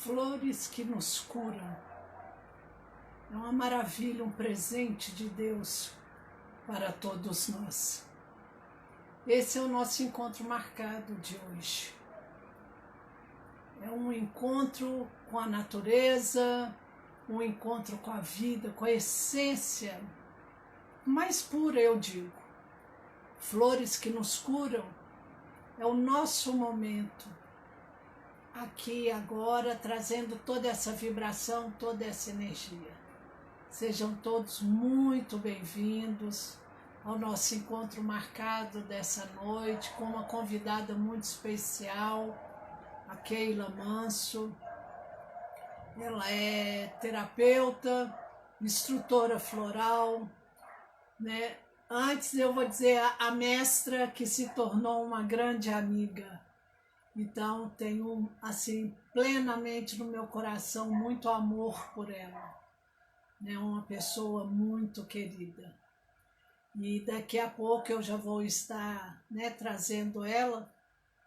Flores que nos curam. É uma maravilha, um presente de Deus para todos nós. Esse é o nosso encontro marcado de hoje. É um encontro com a natureza, um encontro com a vida, com a essência mais pura, eu digo. Flores que nos curam é o nosso momento aqui agora, trazendo toda essa vibração, toda essa energia. Sejam todos muito bem-vindos ao nosso encontro marcado dessa noite com uma convidada muito especial, a Keila Manso. Ela é terapeuta, instrutora floral, né? Antes eu vou dizer a mestra que se tornou uma grande amiga. Então tenho assim plenamente no meu coração muito amor por ela. É uma pessoa muito querida. E daqui a pouco eu já vou estar, né, trazendo ela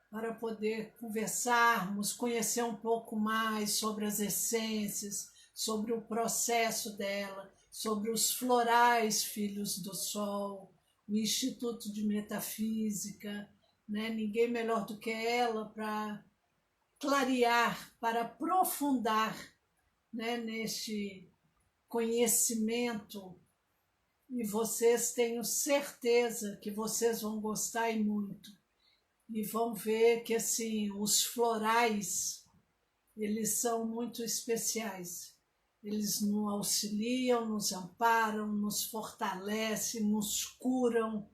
para poder conversarmos, conhecer um pouco mais sobre as essências, sobre o processo dela, sobre os florais Filhos do Sol, o Instituto de Metafísica, né? Ninguém melhor do que ela para clarear, para aprofundar, né, neste conhecimento. E vocês tenho certeza que vocês vão gostar e muito. E vão ver que assim, os florais, eles são muito especiais. Eles nos auxiliam, nos amparam, nos fortalecem, nos curam.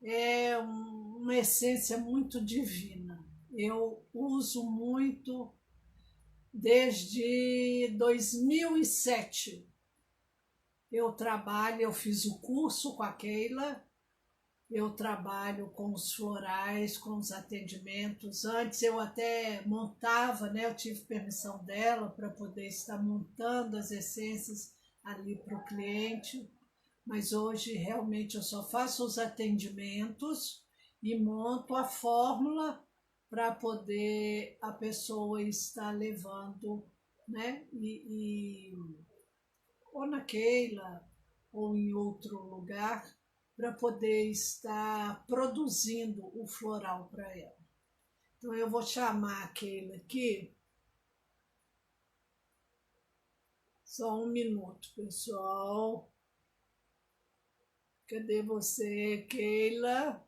É uma essência muito divina. Eu uso muito desde 2007. Eu fiz o curso com a Keila, eu trabalho com os florais, com os atendimentos. Antes eu até montava, né? Eu tive permissão dela para poder estar montando as essências ali para o cliente, mas hoje realmente eu só faço os atendimentos e monto a fórmula para poder a pessoa estar levando, né? Ou na Keila ou em outro lugar, para poder estar produzindo o floral para ela. Então eu vou chamar a Keila aqui. Só um minuto, pessoal. Cadê você, Keila?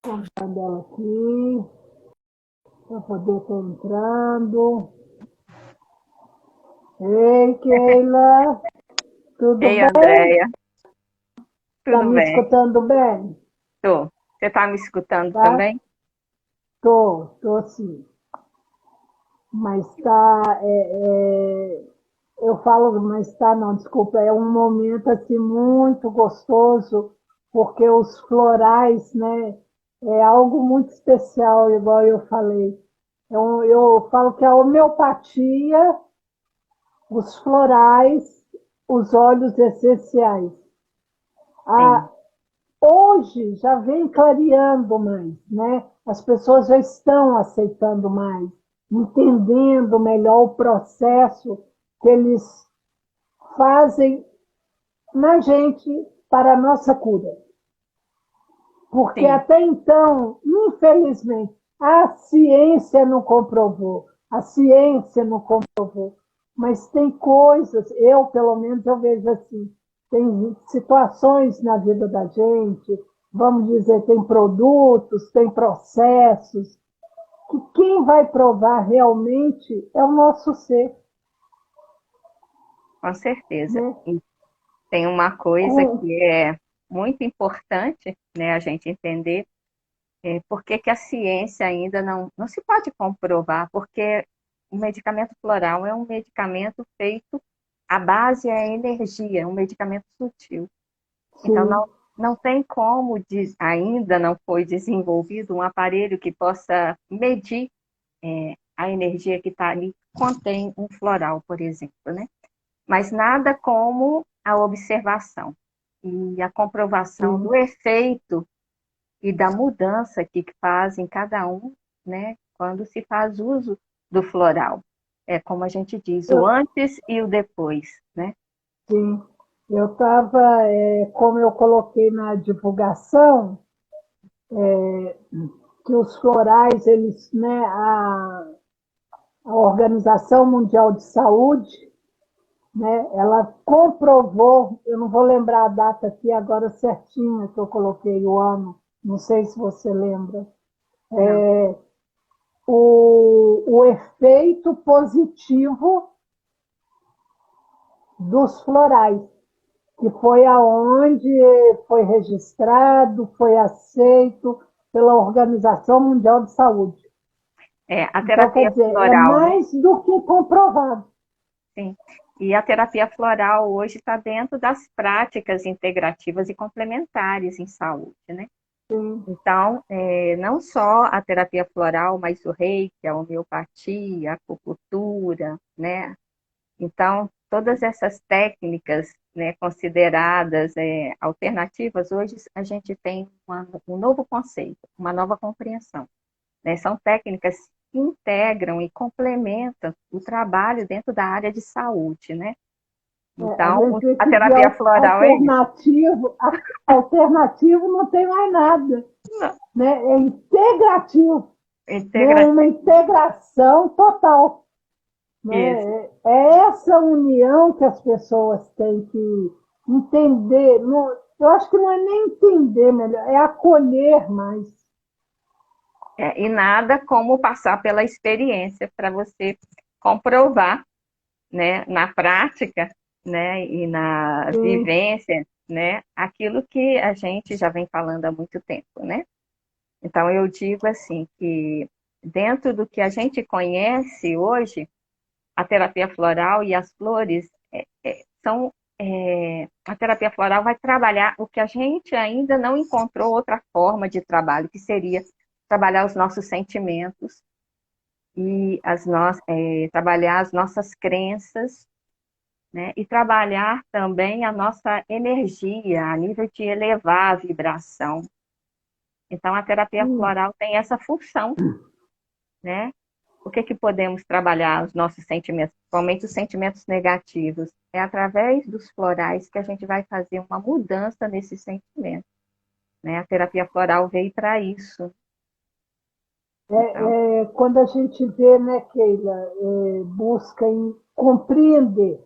Vou convidar ela aqui para poder estar entrando. Ei, Keila, tudo Ei, bem? Andréia, Tá tudo me bem? escutando bem? Tô. Você está me escutando Tá? também? Tô sim. Mas tá, eu falo, mas tá, não, desculpa, é um momento assim muito gostoso, porque os florais, né, é algo muito especial, igual eu falei. Eu falo que a homeopatia, os florais, os óleos essenciais. Sim, Ah, hoje já vem clareando mais, né? As pessoas já estão aceitando mais, entendendo melhor o processo que eles fazem na gente para a nossa cura. Porque sim, até então, infelizmente, a ciência não comprovou, a ciência não comprovou, mas tem coisas, eu pelo menos eu vejo assim, tem situações na vida da gente, vamos dizer, tem produtos, tem processos, que quem vai provar realmente é o nosso ser, com certeza. né? E tem uma coisa Com, que é muito importante, né, a gente entender, por que que a ciência ainda não se pode comprovar, porque o medicamento floral é um medicamento feito, a base é a energia, é um medicamento sutil. Então, sim, não tem como, ainda não foi desenvolvido um aparelho que possa medir a energia que está ali, contém um floral, por exemplo, né? Mas nada como a observação e a comprovação sim, do efeito e da mudança que faz em cada um, né, quando se faz uso do floral. É como a gente diz, o Eu, antes e o depois, né? sim, eu estava, como eu coloquei na divulgação, que os florais, eles, né, a Organização Mundial de Saúde, né, ela comprovou, eu não vou lembrar a data aqui agora certinha que eu coloquei o ano, não sei se você lembra, Não. o efeito positivo dos florais, que foi aonde foi registrado, foi aceito pela Organização Mundial de Saúde. É, a Então, quer terapia dizer, é floral, né? mais do que comprovado. Sim. E a terapia floral hoje está dentro das práticas integrativas e complementares em saúde, né? Sim. Então, não só a terapia floral, mas o reiki, a homeopatia, a acupuntura, né? Então, todas essas técnicas, né, consideradas alternativas, hoje a gente tem um novo conceito, uma nova compreensão, né? São técnicas que integram e complementam o trabalho dentro da área de saúde, né? A Então, gente vê a que de terapia floral é isso. alternativo não tem mais nada. Né? É integrativo, né? Integra Uma integração total. isso. Né? É essa união que as pessoas têm que entender. Não, eu acho que não é nem entender melhor, é acolher mais. E nada como passar pela experiência para você comprovar, né, na prática, né, e na Sim, vivência, né, aquilo que a gente já vem falando há muito tempo, né? Então eu digo assim que dentro do que a gente conhece hoje, a terapia floral e as flores são a terapia floral vai trabalhar o que a gente ainda não encontrou outra forma de trabalho, que seria trabalhar os nossos sentimentos e trabalhar as nossas crenças, né? E trabalhar também a nossa energia a nível de elevar a vibração. Então, a terapia sim. floral tem essa função, né? O que podemos trabalhar os nossos sentimentos, principalmente os sentimentos negativos? É através dos florais que a gente vai fazer uma mudança nesse sentimento, né? A terapia floral veio para isso. Então, Quando a gente vê, né, Keila, busca em compreender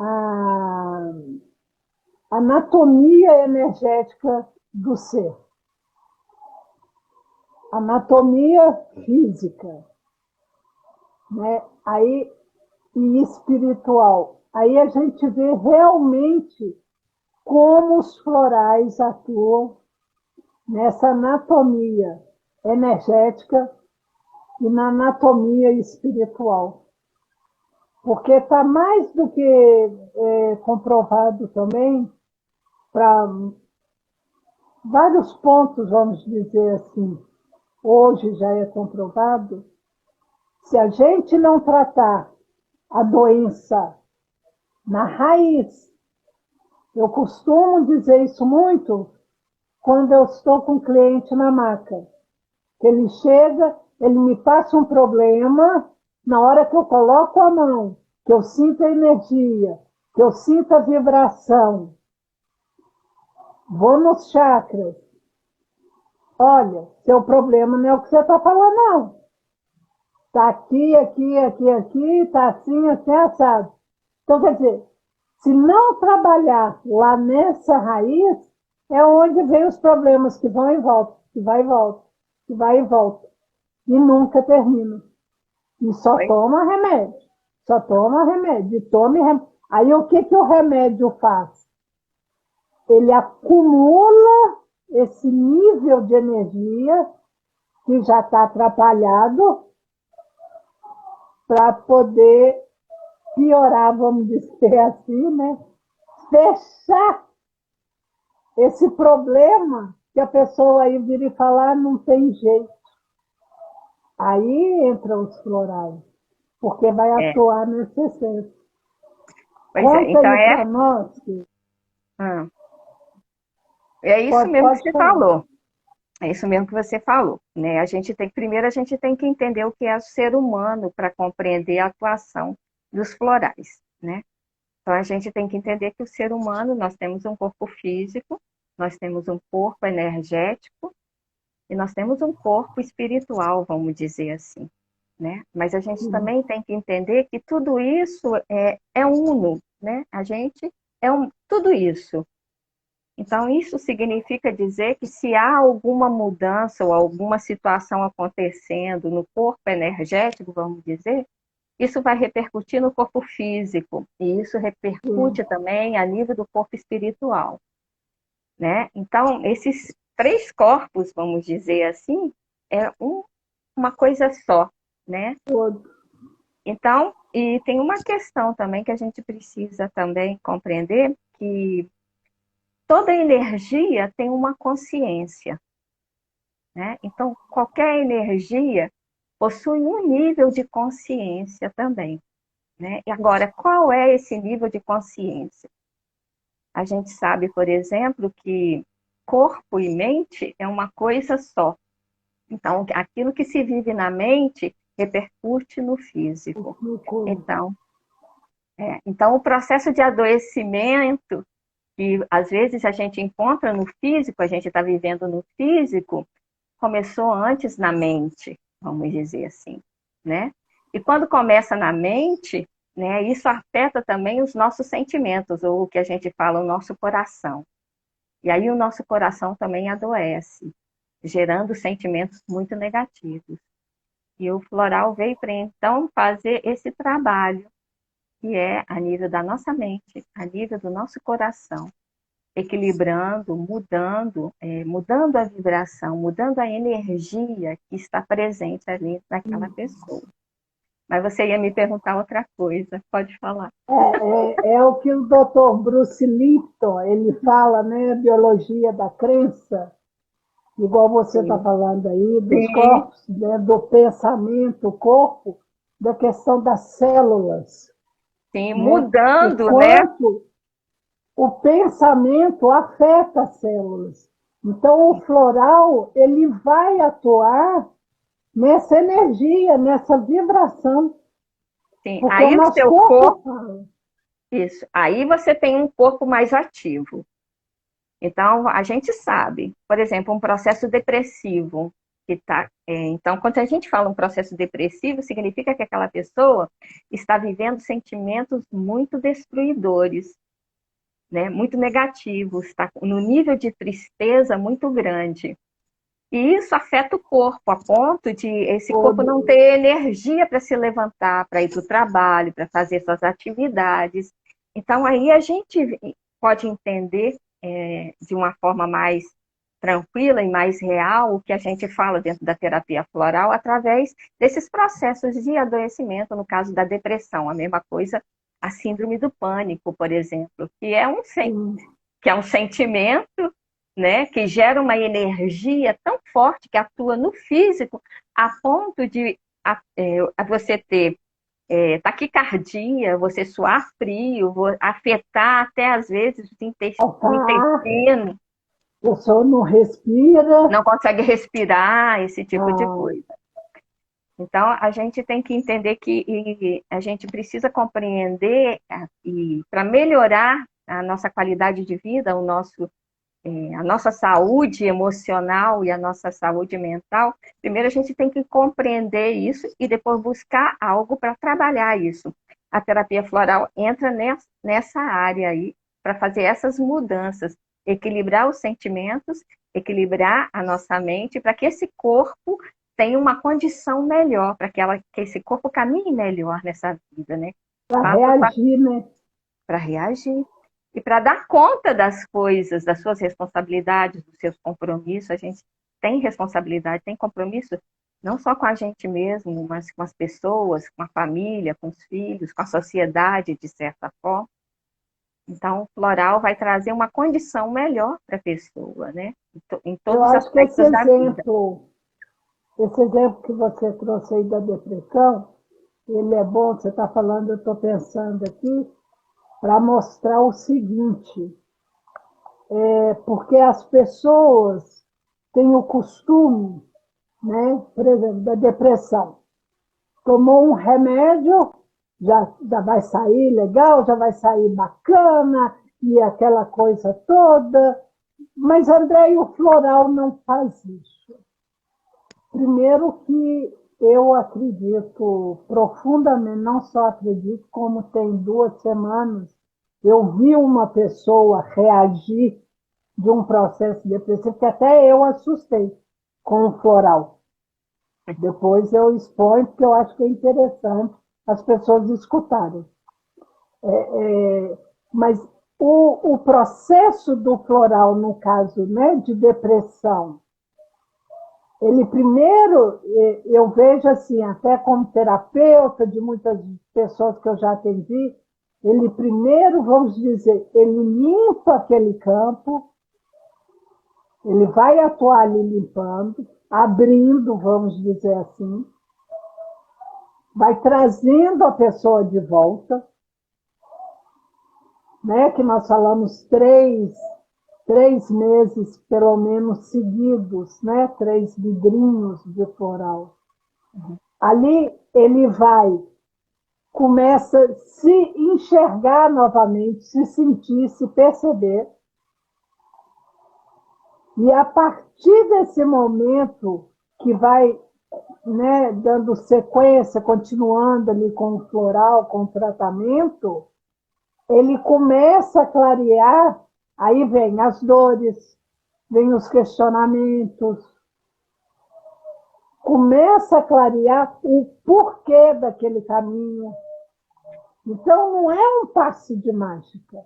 a anatomia energética do ser, anatomia física, né? Aí, e espiritual. Aí a gente vê realmente como os florais atuam nessa anatomia energética e na anatomia espiritual. Porque está mais do que comprovado também para vários pontos, vamos dizer assim, hoje já é comprovado, se a gente não tratar a doença na raiz, eu costumo dizer isso muito quando eu estou com um cliente na maca, que ele chega, ele me passa um problema, na hora que eu coloco a mão, que eu sinto a energia, que eu sinto a vibração, vou nos chakras, olha, seu problema não é o que você está falando, não. Está aqui, aqui, aqui, aqui, está assim, assim, assado. Então, quer dizer, se não trabalhar lá nessa raiz, é onde vem os problemas que vão e voltam, que vai e volta, que vai e volta. E nunca termina. E só foi, toma remédio. Só toma remédio. E tome remédio. Aí o que o remédio faz? Ele acumula esse nível de energia que já está atrapalhado para poder piorar, vamos dizer assim, né? Fechar esse problema que a pessoa aí vira e falar não tem jeito. Aí entram os florais, porque vai é, atuar nesse excesso. pois é, Conta então aí para nós. hum, É isso mesmo que pode você falar. falou. É isso mesmo que você falou, né? Primeiro a gente tem que entender o que é o ser humano para compreender a atuação dos florais, né? Então a gente tem que entender que o ser humano, nós temos um corpo físico, nós temos um corpo energético e nós temos um corpo espiritual, vamos dizer assim, né? Mas a gente Sim. também tem que entender que tudo isso é uno, né? A gente tudo isso. Então, isso significa dizer que se há alguma mudança ou alguma situação acontecendo no corpo energético, vamos dizer, isso vai repercutir no corpo físico, e isso repercute Sim. também a nível do corpo espiritual, né? Então, esses três corpos, vamos dizer assim, é uma coisa só, né? Todo. Então, e tem uma questão também que a gente precisa também compreender, que toda energia tem uma consciência, né? Então, qualquer energia possui um nível de consciência também, né? E agora, qual é esse nível de consciência? A gente sabe, por exemplo, que corpo e mente é uma coisa só. Então, aquilo que se vive na mente repercute no físico. No corpo. Então, o processo de adoecimento que às vezes a gente encontra no físico, a gente está vivendo no físico, começou antes na mente, vamos dizer assim, né? E quando começa na mente, né, isso afeta também os nossos sentimentos, ou o que a gente fala, o nosso coração. E aí o nosso coração também adoece, gerando sentimentos muito negativos. E o floral veio para então fazer esse trabalho, que é a nível da nossa mente, a nível do nosso coração, equilibrando, mudando a vibração, mudando a energia que está presente ali naquela pessoa. Mas você ia me perguntar outra coisa, pode falar. É o que o Dr. Bruce Lipton, ele fala, né, biologia da crença, igual você está Sim, falando aí, dos sim, corpos, né, do pensamento, o corpo, da questão das células, sim, né? O mudando, né? quanto o pensamento afeta as células. Então, o floral, ele vai atuar nessa energia, nessa vibração, Sim, porque o aí o nosso seu corpo corpo, fala. isso, aí você tem um corpo mais ativo. Então, a gente sabe, por exemplo, um processo depressivo, então, quando a gente fala um processo depressivo, significa que aquela pessoa está vivendo sentimentos muito destruidores, né, muito negativos, está no nível de tristeza muito grande. E isso afeta o corpo, a ponto de esse corpo não Todo. ter energia para se levantar, para ir para o trabalho, para fazer suas atividades. Então, aí a gente pode entender de uma forma mais tranquila e mais real o que a gente fala dentro da terapia floral através desses processos de adoecimento, no caso da depressão. A mesma coisa, a síndrome do pânico, por exemplo, Sim. que é um sentimento, né, que gera uma energia tão forte que atua no físico a ponto de você ter taquicardia, você suar frio, afetar até às vezes o Faltar, intestino, a pessoa não respira. não consegue respirar, esse tipo de Ah, coisa. Então, a gente tem que entender que a gente precisa compreender e para melhorar a nossa qualidade de vida, a nossa saúde emocional e a nossa saúde mental, primeiro a gente tem que compreender isso e depois buscar algo para trabalhar isso. A terapia floral entra nessa área aí para fazer essas mudanças, equilibrar os sentimentos, equilibrar a nossa mente, para que esse corpo tenha uma condição melhor, para que esse corpo caminhe melhor nessa vida, né? para Passo a reagir, né? para reagir. E para dar conta das coisas, das suas responsabilidades, dos seus compromissos, a gente tem responsabilidade, tem compromisso, não só com a gente mesmo, mas com as pessoas, com a família, com os filhos, com a sociedade, de certa forma. Então, o floral vai trazer uma condição melhor para a pessoa, né? Em Eu todos os acho que aspectos da vida. esse exemplo que você trouxe aí da depressão, ele é bom, você está falando, eu estou pensando aqui, para mostrar o seguinte: porque as pessoas têm o costume, né, por exemplo, da depressão. Tomou um remédio, já vai sair legal, já vai sair bacana, e aquela coisa toda. Mas, André, o floral não faz isso. Primeiro que eu acredito profundamente, não só acredito, como tem 2 semanas, eu vi uma pessoa reagir de um processo depressivo que até eu assustei com o floral. Depois eu exponho, porque eu acho que é interessante as pessoas escutarem. Mas o processo do floral, no caso, né, de depressão, ele primeiro, eu vejo assim, até como terapeuta de muitas pessoas que eu já atendi, ele primeiro, vamos dizer, ele limpa aquele campo, ele vai atuar ali limpando, abrindo, vamos dizer assim, vai trazendo a pessoa de volta, né? Que nós falamos 3 meses, pelo menos, seguidos, né? 3 vidrinhos de floral. Ali ele começa a se enxergar novamente, se sentir, se perceber. E a partir desse momento que vai, né, dando sequência, continuando ali com o floral, com o tratamento, ele começa a clarear, aí vem as dores, vem os questionamentos, começa a clarear o porquê daquele caminho. Então, não é um passe de mágica,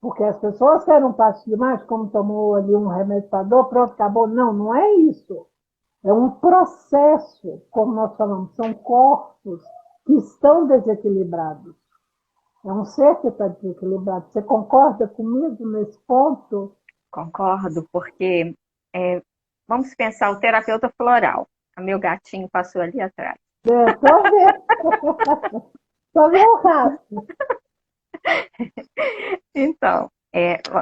porque as pessoas querem um passe de mágica, como tomou ali um remédio para dor, pronto, acabou. Não, não é isso. É um processo, como nós falamos, são corpos que estão desequilibrados. É um ser que está desequilibrado. Você concorda comigo nesse ponto? Concordo, porque vamos pensar o terapeuta floral. O meu gatinho passou ali atrás. Só ver. Só ver o rastro. Então,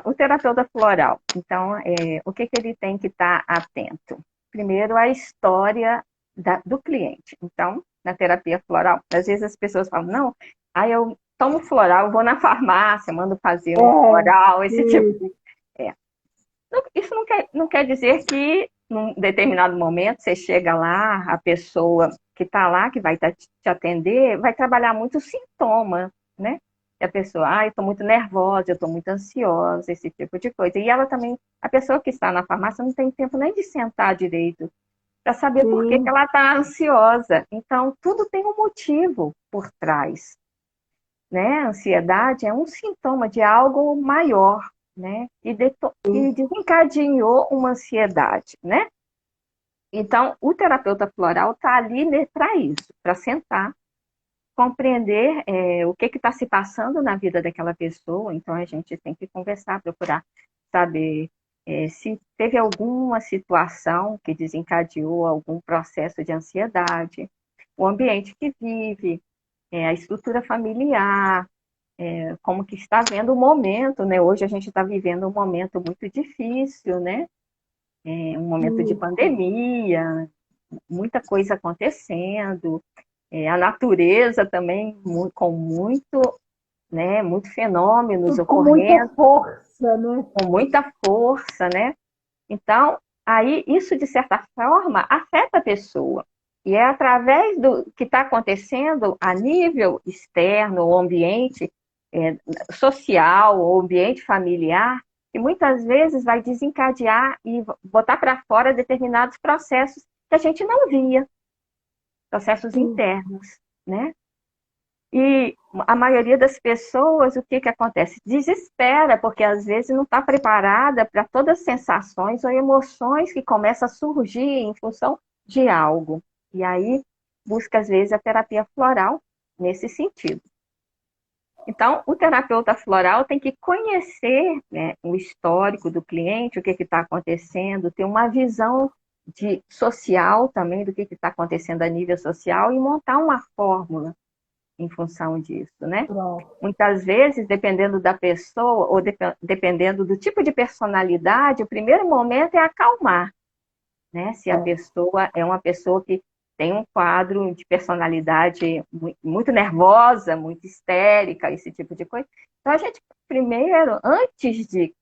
o terapeuta floral. Então, o que ele tem que estar atento? Primeiro, a história do cliente. Então, na terapia floral, às vezes as pessoas falam, não, aí eu tomo floral, eu vou na farmácia, mando fazer um floral, esse tipo. Isso. Isso não quer dizer que num determinado momento você chega lá, a pessoa que está lá, que vai te atender, vai trabalhar muito sintoma, né? E a pessoa, eu estou muito nervosa, eu estou muito ansiosa, esse tipo de coisa. E ela também, a pessoa que está na farmácia não tem tempo nem de sentar direito para saber por que Sim. ela está ansiosa. Então, tudo tem um motivo por trás, né? A ansiedade é um sintoma de algo maior, né? E desencadeou uma ansiedade, né? Então, o terapeuta floral está ali para isso, para sentar, compreender o que está se passando na vida daquela pessoa. Então, a gente tem que conversar, procurar saber se teve alguma situação que desencadeou algum processo de ansiedade, o ambiente que vive, a estrutura familiar, como que está vendo o momento, né? Hoje a gente está vivendo um momento muito difícil, né? Um momento de Isso. pandemia, muita coisa acontecendo, a natureza também com muito, né? Muito fenômenos Tudo com muita ocorrendo, força, né? com muita força, né? Então, aí isso de certa forma afeta a pessoa. E é através do que está acontecendo a nível externo, o ambiente social, o ambiente familiar, que muitas vezes vai desencadear e botar para fora determinados processos que a gente não via, processos Sim. internos, né? E a maioria das pessoas, o que que acontece? Desespera, porque às vezes não está preparada para todas as sensações ou emoções que começam a surgir em função de algo. E aí busca, às vezes, a terapia floral nesse sentido. Então, o terapeuta floral tem que conhecer, né, o histórico do cliente, o que está acontecendo, ter uma visão social também do que está acontecendo a nível social e montar uma fórmula. em função disso, né? Pronto. Muitas vezes, dependendo da pessoa, ou dependendo do tipo de personalidade, o primeiro momento é acalmar, né? Se a pessoa é uma pessoa que tem um quadro de personalidade muito nervosa, muito histérica, esse tipo de coisa. Então, a gente, primeiro, antes de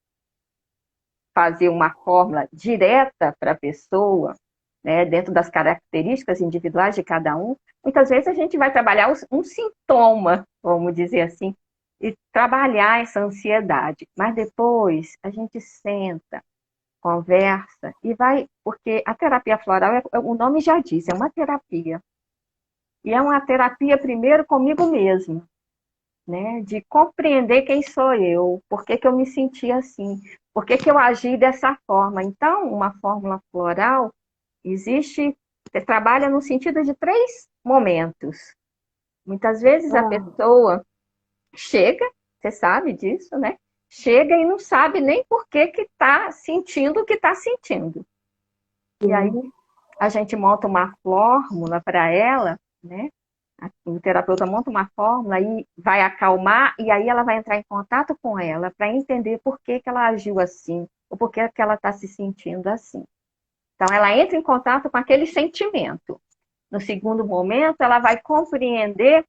fazer uma fórmula direta para a pessoa, né, dentro das características individuais de cada um, muitas vezes a gente vai trabalhar um sintoma, vamos dizer assim, e trabalhar essa ansiedade. Mas depois a gente senta, conversa e vai, porque a terapia floral, o nome já diz, é uma terapia. E é uma terapia primeiro comigo mesmo, né? De compreender quem sou eu, por que que eu me senti assim, por que que eu agi dessa forma. Então, uma fórmula floral existe, trabalha no sentido de 3 momentos. Muitas vezes a pessoa chega, você sabe disso, né? Chega e não sabe nem por que que está sentindo o que está sentindo. E aí a gente monta uma fórmula para ela, né? O terapeuta monta uma fórmula e vai acalmar, e aí ela vai entrar em contato com ela para entender por que que ela agiu assim, ou por que que ela está se sentindo assim. Então, ela entra em contato com aquele sentimento. No segundo momento, ela vai compreender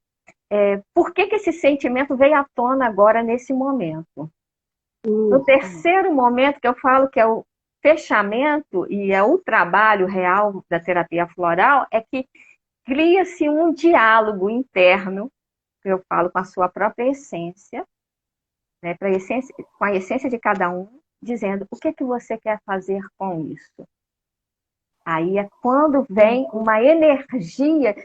por que que esse sentimento veio à tona agora, nesse momento. No terceiro momento, que eu falo que é o fechamento, e é o trabalho real da terapia floral, é que cria-se um diálogo interno, que eu falo com a sua própria essência, né, com a essência de cada um, dizendo o que que você quer fazer com isso. Aí é quando vem uma energia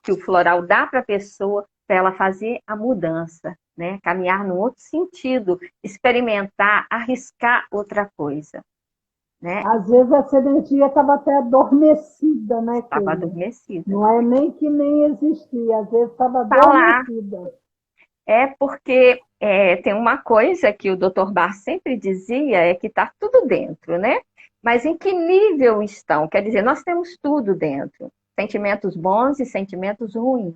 que o floral dá para a pessoa para ela fazer a mudança, né? Caminhar num outro sentido, experimentar, arriscar outra coisa, né? Às vezes essa energia estava até adormecida, né, Estava Keila? adormecida. Não é nem que nem existia, às vezes estava Tá lá. adormecida. É porque tem uma coisa que o Dr. Bar sempre dizia, é que está tudo dentro, né? Mas em que nível estão? Quer dizer, nós temos tudo dentro. Sentimentos bons e sentimentos ruins.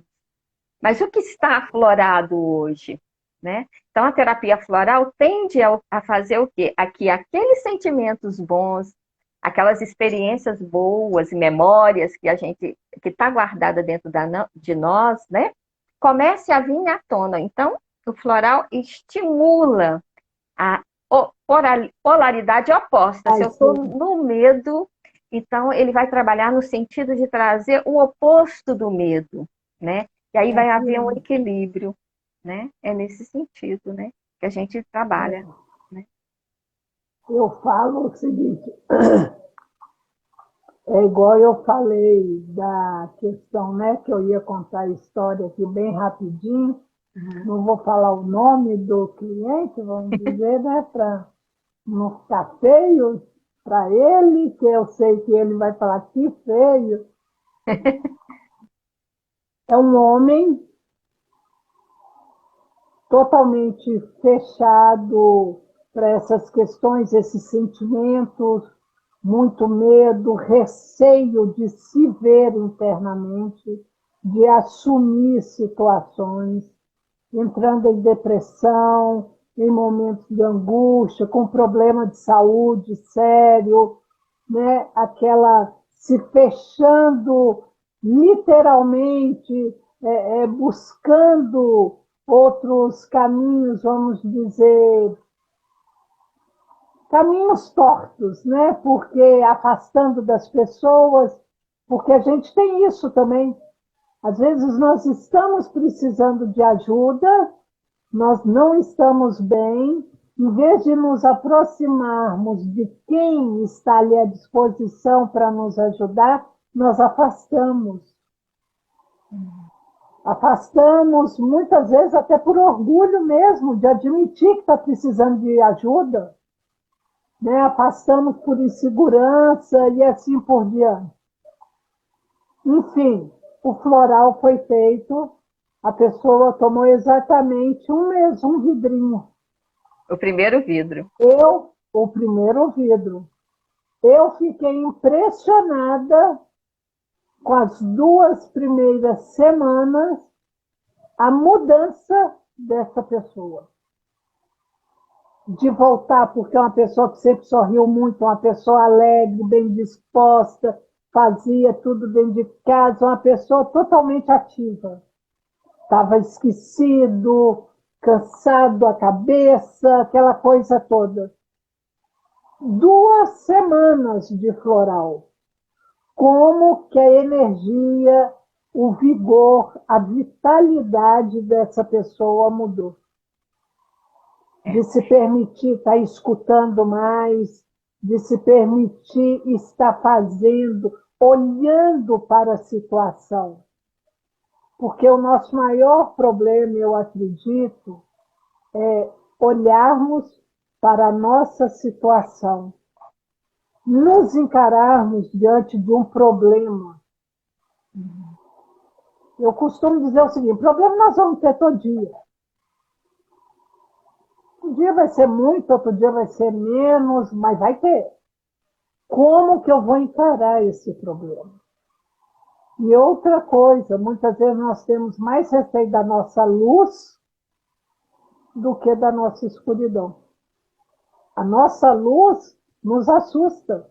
Mas o que está aflorado hoje? Né? Então, a terapia floral tende a fazer o quê? A que aqueles sentimentos bons, aquelas experiências boas, memórias que a gente que está guardada dentro de nós, né? Comece a vir à tona. Então, o floral estimula a polaridade oposta. Se eu estou no medo, então ele vai trabalhar no sentido de trazer o oposto do medo, né? E aí vai haver um equilíbrio, né? É nesse sentido, né? Que a gente trabalha, né? Eu falo o seguinte, é igual eu falei da questão, né, que eu ia contar a história aqui bem rapidinho, não vou falar o nome do cliente, vamos dizer, né, para não ficar feio para ele, que eu sei que ele vai falar que feio. É um homem totalmente fechado para essas questões, esses sentimentos, muito medo, receio de se ver internamente, de assumir situações, entrando em depressão, em momentos de angústia, com problema de saúde sério, né? Aquela se fechando literalmente, buscando outros caminhos, vamos dizer, caminhos tortos, né? Porque afastando das pessoas, porque a gente tem isso também. Às vezes nós estamos precisando de ajuda, nós não estamos bem, em vez de nos aproximarmos de quem está ali à disposição para nos ajudar, nós afastamos. Afastamos, muitas vezes até por orgulho mesmo, de admitir que está precisando de ajuda, né? Afastamos por insegurança e assim por diante. Enfim, o floral foi feito, a pessoa tomou exatamente um mês, um vidrinho. O primeiro vidro. O primeiro vidro. Eu fiquei impressionada com as 2 primeiras semanas a mudança dessa pessoa. De voltar, porque é uma pessoa que sempre sorriu muito, uma pessoa alegre, bem disposta, fazia tudo dentro de casa, uma pessoa totalmente ativa. Estava esquecido, cansado a cabeça, aquela coisa toda. 2 semanas de floral. Como que a energia, o vigor, a vitalidade dessa pessoa mudou. De se permitir estar escutando mais, de se permitir estar fazendo, olhando para a situação. Porque o nosso maior problema, eu acredito, é olharmos para a nossa situação, nos encararmos diante de um problema. Eu costumo dizer o seguinte: problema nós vamos ter todo dia. Um dia vai ser muito, outro dia vai ser menos, mas vai ter. Como que eu vou encarar esse problema? E outra coisa, muitas vezes nós temos mais receio da nossa luz do que da nossa escuridão. A nossa luz nos assusta.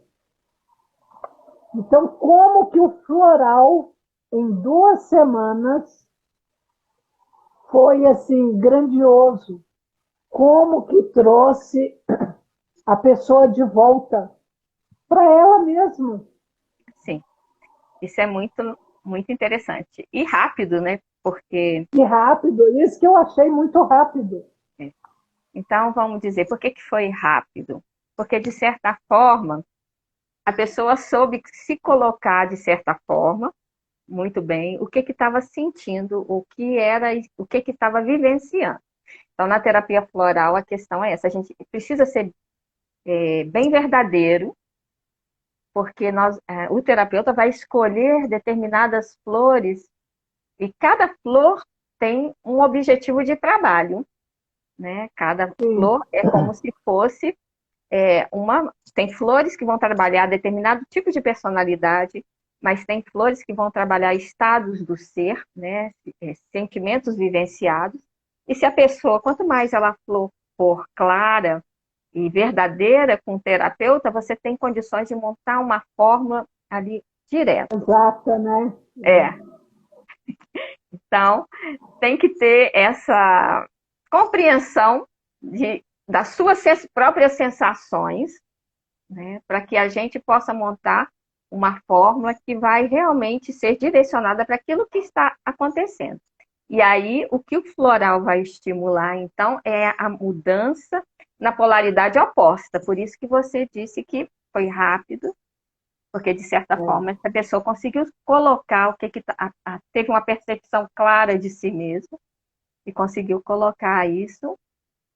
Então, como que o floral, em 2 semanas, foi assim, grandioso? Como que trouxe a pessoa de volta para ela mesma? Sim, isso é muito, muito interessante. E rápido, né? Porque... E rápido, isso que eu achei muito rápido. Então, vamos dizer, por que que foi rápido? Porque, de certa forma, a pessoa soube se colocar de certa forma, muito bem, o que estava sentindo, o que estava vivenciando. Então, na terapia floral, a questão é essa: a gente precisa ser bem verdadeiro, porque o terapeuta vai escolher determinadas flores e cada flor tem um objetivo de trabalho, né? Cada Sim, flor é como se fosse tem flores que vão trabalhar determinado tipo de personalidade, mas tem flores que vão trabalhar estados do ser, né? Sentimentos vivenciados. E se a pessoa, quanto mais ela for clara e verdadeira com o terapeuta, você tem condições de montar uma fórmula ali direto. exata, né? É. Então, tem que ter essa compreensão das suas próprias sensações, né, para que a gente possa montar uma fórmula que vai realmente ser direcionada para aquilo que está acontecendo. E aí, o que o floral vai estimular, então, é a mudança na polaridade oposta. Por isso que você disse que foi rápido, porque, de certa forma, essa pessoa conseguiu colocar teve uma percepção clara de si mesma e conseguiu colocar isso,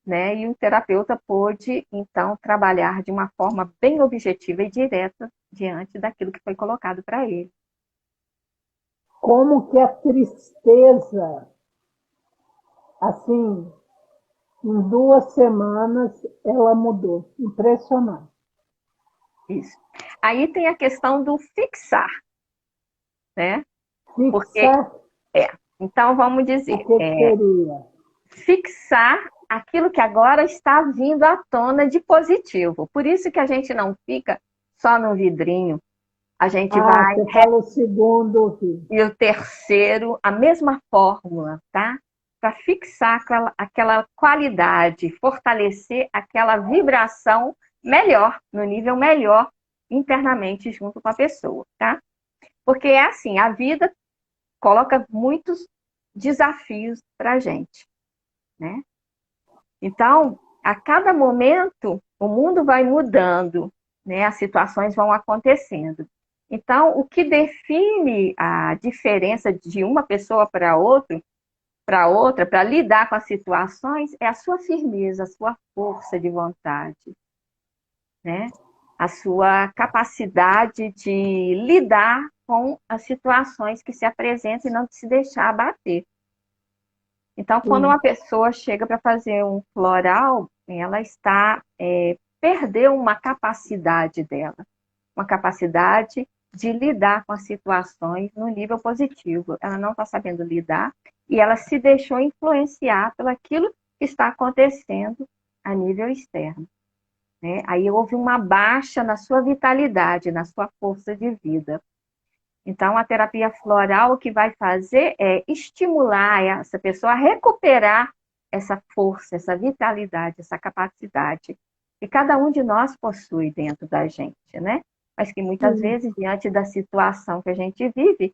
né? E o terapeuta pôde, então, trabalhar de uma forma bem objetiva e direta diante daquilo que foi colocado para ele. Como que a tristeza, assim, em 2 semanas, ela mudou. Impressionante. Isso. Aí tem a questão do fixar, né? Porque, Fixar, então vamos o dizer, que seria? fixar aquilo que agora está vindo à tona de positivo. Por isso que a gente não fica só no vidrinho, a gente Ah, vai... você fala o segundo, E o terceiro, a mesma fórmula, tá? Para fixar aquela qualidade, fortalecer aquela vibração melhor, no nível melhor, internamente junto com a pessoa, tá? Porque é assim, a vida coloca muitos desafios para a gente, né? Então, a cada momento, o mundo vai mudando, né? As situações vão acontecendo. Então, o que define a diferença de uma pessoa para outra, para lidar com as situações, é a sua firmeza, a sua força de vontade, né? A sua capacidade de lidar com as situações que se apresentam e não se deixar abater. Então, quando Sim. uma pessoa chega para fazer um floral, ela perdeu uma capacidade dela, uma capacidade de lidar com as situações no nível positivo. Ela não está sabendo lidar e ela se deixou influenciar pelo aquilo que está acontecendo a nível externo, né? Aí houve uma baixa na sua vitalidade, na sua força de vida. Então, a terapia floral o que vai fazer é estimular essa pessoa a recuperar essa força, essa vitalidade, essa capacidade que cada um de nós possui dentro da gente, né? Mas que muitas Sim. vezes, diante da situação que a gente vive,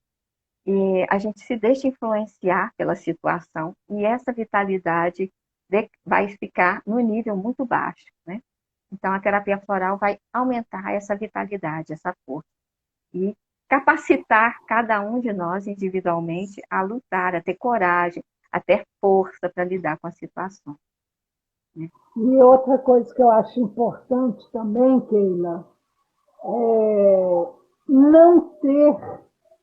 a gente se deixa influenciar pela situação e essa vitalidade vai ficar no nível muito baixo, né? Então, a terapia floral vai aumentar essa vitalidade, essa força e capacitar cada um de nós individualmente a lutar, a ter coragem, a ter força para lidar com a situação, né? E outra coisa que eu acho importante também, Keila, é não ter,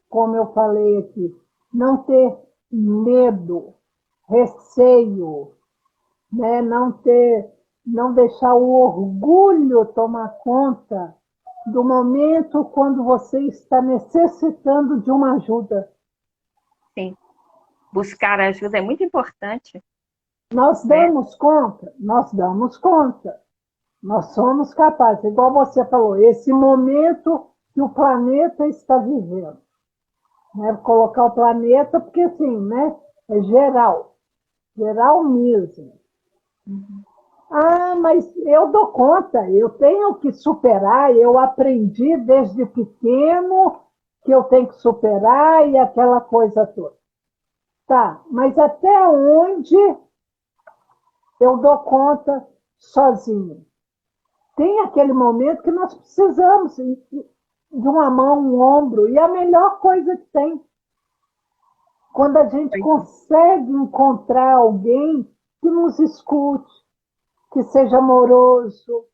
como eu falei aqui, não ter medo, receio, né? Não deixar o orgulho tomar conta do momento quando você está necessitando de uma ajuda. Sim, buscar ajuda é muito importante, Nós né? damos conta, nós damos conta. Nós somos capazes, igual você falou, esse momento que o planeta está vivendo. Né? Colocar o planeta, porque assim, né? É geral, geral mesmo. Uhum. Ah, mas eu dou conta, eu tenho que superar, eu aprendi desde pequeno que eu tenho que superar e aquela coisa toda. Tá, mas até onde eu dou conta sozinho? Tem aquele momento que nós precisamos de uma mão, um ombro, e a melhor coisa que tem, quando a gente consegue encontrar alguém que nos escute, que seja amoroso,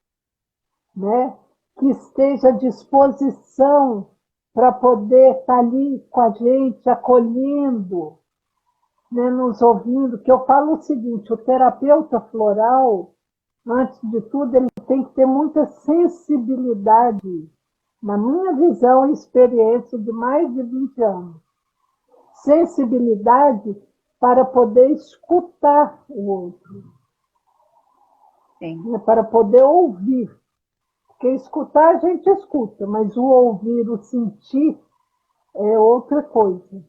né? Que esteja à disposição para poder estar ali com a gente, acolhendo, né? Nos ouvindo, que eu falo o seguinte, o terapeuta floral, antes de tudo, ele tem que ter muita sensibilidade, na minha visão e experiência de mais de 20 anos. Sensibilidade para poder escutar o outro, Sim. né? Para poder ouvir. Porque escutar a gente escuta, mas o ouvir, o sentir é outra coisa.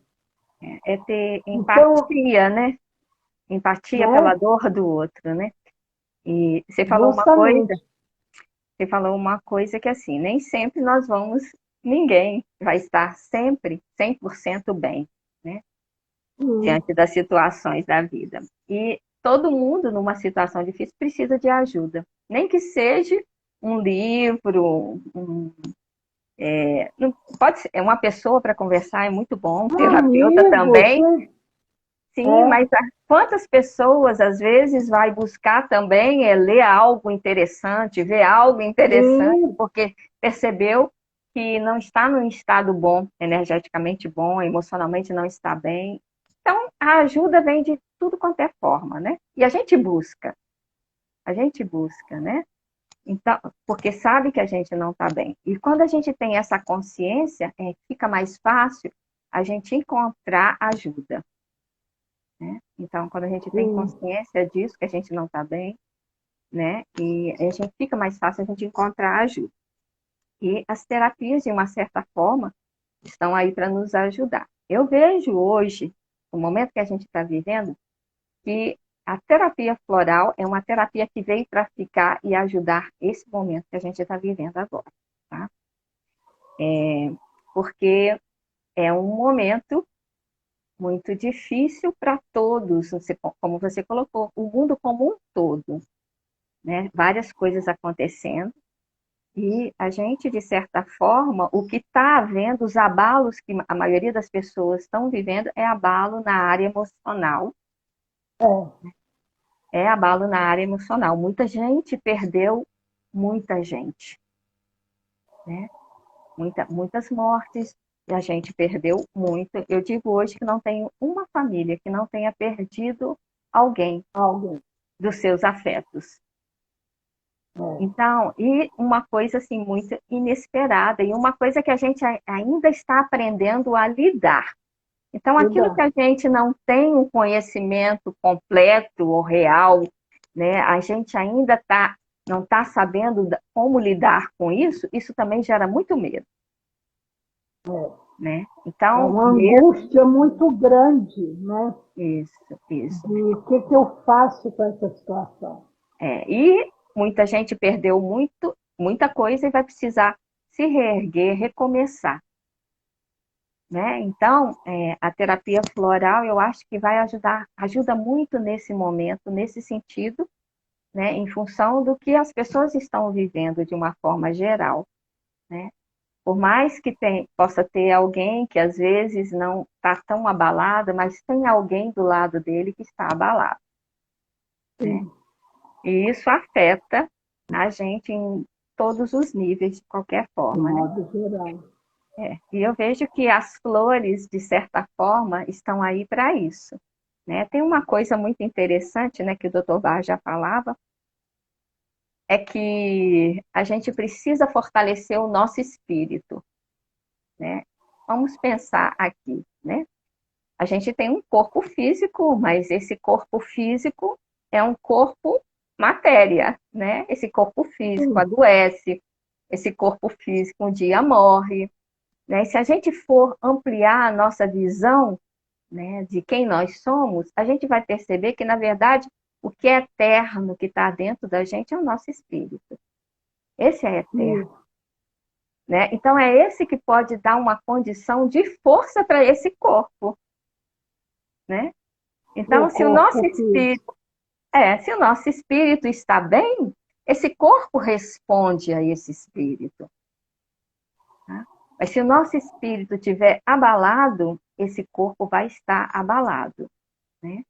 É ter Então, empatia, né? Empatia pela né, dor do outro, né? E justamente, você falou uma coisa que assim, nem sempre nós vamos, ninguém vai estar sempre 100% bem, né? sim, Diante das situações da vida. E todo mundo, numa situação difícil, precisa de ajuda. Nem que seja um livro, não pode ser, uma pessoa para conversar é muito bom, um um terapeuta amigo, também, sim, é, mas quantas pessoas às vezes vai buscar também ler algo interessante, ver algo interessante, sim, porque percebeu que não está num estado bom, energeticamente bom, emocionalmente não está bem. Então, a ajuda vem de tudo quanto é forma, né? E a gente busca, né? Então, porque sabe que a gente não está bem. E quando a gente tem essa consciência, fica mais fácil a gente encontrar ajuda, né? Então, quando a gente tem sim, consciência disso, que a gente não está bem, né? E a gente fica mais fácil a gente encontrar ajuda. E as terapias, de uma certa forma, estão aí para nos ajudar. Eu vejo hoje, no momento que a gente está vivendo, que a terapia floral é uma terapia que veio para ficar e ajudar esse momento que a gente está vivendo agora, tá? Porque é um momento muito difícil para todos, como você colocou, o mundo como um todo, né? Várias coisas acontecendo e a gente, de certa forma, o que está havendo, os abalos que a maioria das pessoas estão vivendo é abalo na área emocional. é, É abalo na área emocional. Muita gente perdeu muita gente, né? Muitas mortes, e a gente perdeu muito. Eu digo hoje que não tenho uma família que não tenha perdido alguém alguém, dos seus afetos. é, Então, e uma coisa assim muito inesperada, e uma coisa que a gente ainda está aprendendo a lidar, Então, aquilo que a gente não tem um conhecimento completo ou real, né, a gente ainda não está sabendo como lidar com isso também gera muito medo, né? É Então, uma medo, angústia muito grande, né? isso. De o que eu faço com essa situação. E muita gente perdeu muita coisa e vai precisar se reerguer, recomeçar, né? Então, a terapia floral, eu acho que vai ajuda muito nesse momento, nesse sentido, né? Em função do que as pessoas estão vivendo de uma forma geral, né? Por mais que possa ter alguém que às vezes não está tão abalado, mas tem alguém do lado dele que está abalado, né? Sim, E isso afeta a gente em todos os níveis, de qualquer de forma, né? modo geral. E eu vejo que as flores, de certa forma, estão aí para isso, né? Tem uma coisa muito interessante, né, que o Dr. Bar já falava, é que a gente precisa fortalecer o nosso espírito, né? Vamos pensar aqui, né? A gente tem um corpo físico, mas esse corpo físico é um corpo matéria, né? Esse corpo físico Sim, adoece, esse corpo físico um dia morre, né? E se a gente for ampliar a nossa visão, né, de quem nós somos, a gente vai perceber que, na verdade, o que é eterno, que está dentro da gente, é o nosso espírito. Esse é eterno, isso. né? Então, é esse que pode dar uma condição de força para esse corpo, né? O Então, corpo físico. se o nosso espírito está bem, esse corpo responde a esse espírito. Tá? Mas se o nosso espírito estiver abalado, esse corpo vai estar abalado, né?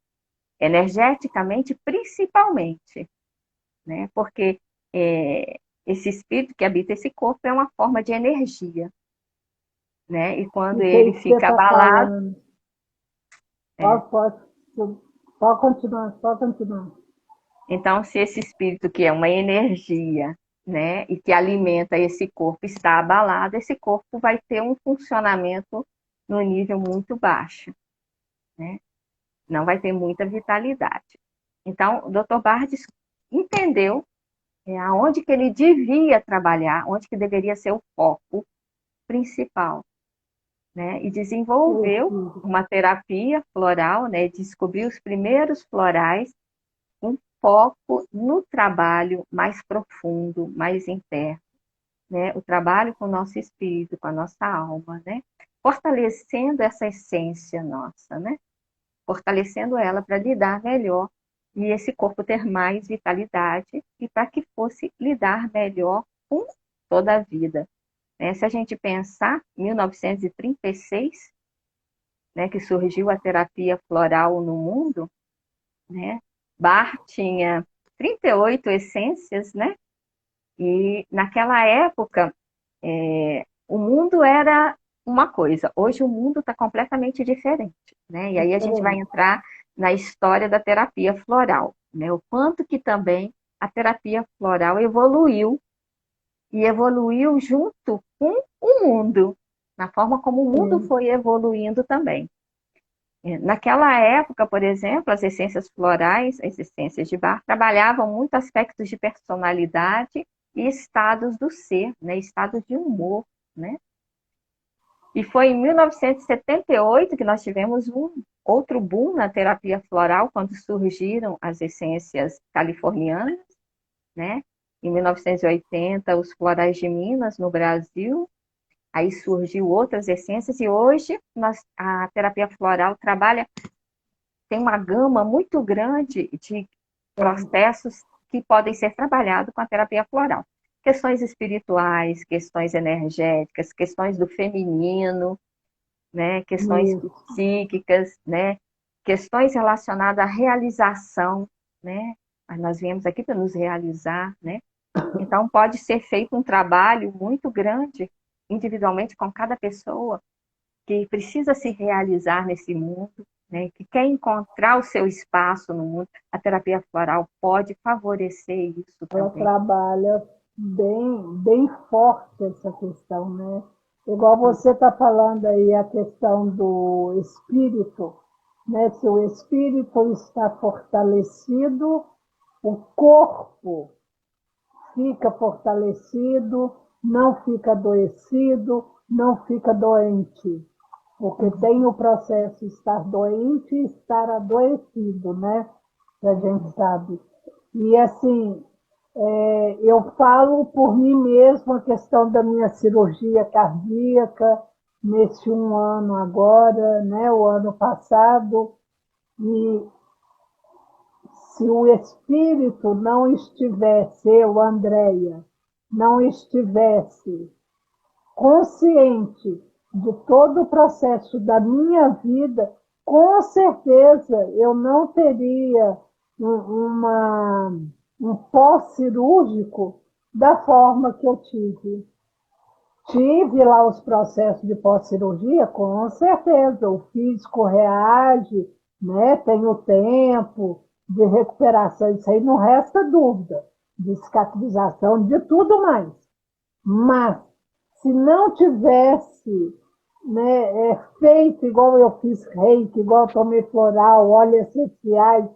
Energeticamente, principalmente, né? Porque esse espírito que habita esse corpo é uma forma de energia, né? E quando Isso aí ele que você fica está abalado, falando. é, Pode, pode continuar, pode continuar. então, se esse espírito que é uma energia, né, e que alimenta esse corpo está abalado, esse corpo vai ter um funcionamento no nível muito baixo, né? Não vai ter muita vitalidade. Então, o Dr. Bardes entendeu aonde que ele devia trabalhar, onde que deveria ser o foco principal, né? E desenvolveu Isso. uma terapia floral, né? Descobriu os primeiros florais, um foco no trabalho mais profundo, mais interno, né? O trabalho com o nosso espírito, com a nossa alma, né? Fortalecendo essa essência nossa, né? Fortalecendo ela para lidar melhor e esse corpo ter mais vitalidade e para que fosse lidar melhor com toda a vida. Né? Se a gente pensar, em 1936, né, que surgiu a terapia floral no mundo, né? Bach tinha 38 essências, né? E naquela época, o mundo era uma coisa. Hoje o mundo está completamente diferente, né? E aí a gente vai Diferente. entrar na história da terapia floral, né? O quanto que também a terapia floral evoluiu e evoluiu junto com o mundo, na forma como o mundo Sim. foi evoluindo também. Naquela época, por exemplo, as essências florais, as essências de Bach, trabalhavam muito aspectos de personalidade e estados do ser, né? Estados de humor, né? E foi em 1978 que nós tivemos um outro boom na terapia floral, quando surgiram as essências californianas, né? Em 1980, os florais de Minas, no Brasil. Aí surgiu outras essências e hoje a terapia floral tem uma gama muito grande de Tem. processos que podem ser trabalhados com a terapia floral. Questões espirituais, questões energéticas, questões do feminino, né? Questões Isso. psíquicas, né? Questões relacionadas à realização, né? Mas nós viemos aqui para nos realizar, né? Então pode ser feito um trabalho muito grande individualmente com cada pessoa que precisa se realizar nesse mundo, né? Que quer encontrar o seu espaço no mundo. A terapia floral pode favorecer isso Ela também. trabalha bem, bem forte essa questão, né? igual você está falando aí a questão do espírito, né? Se o espírito está fortalecido, o corpo fica fortalecido, não fica adoecido, não fica doente. Porque tem o processo de estar doente e estar adoecido, né? Que a gente sabe. E assim, eu falo por mim mesmo a questão da minha cirurgia cardíaca nesse um ano agora, né? O ano passado. E se o espírito não estivesse, eu, Andréia, não estivesse consciente de todo o processo da minha vida, com certeza eu não teria um pós-cirúrgico da forma que eu tive. Tive lá os processos de pós-cirurgia, com certeza, o físico reage, né? Tem o tempo de recuperação, isso aí não resta dúvida, de cicatrização, de tudo mais. Mas, se não tivesse, né, feito igual eu fiz reiki, igual eu tomei floral, óleos essenciais,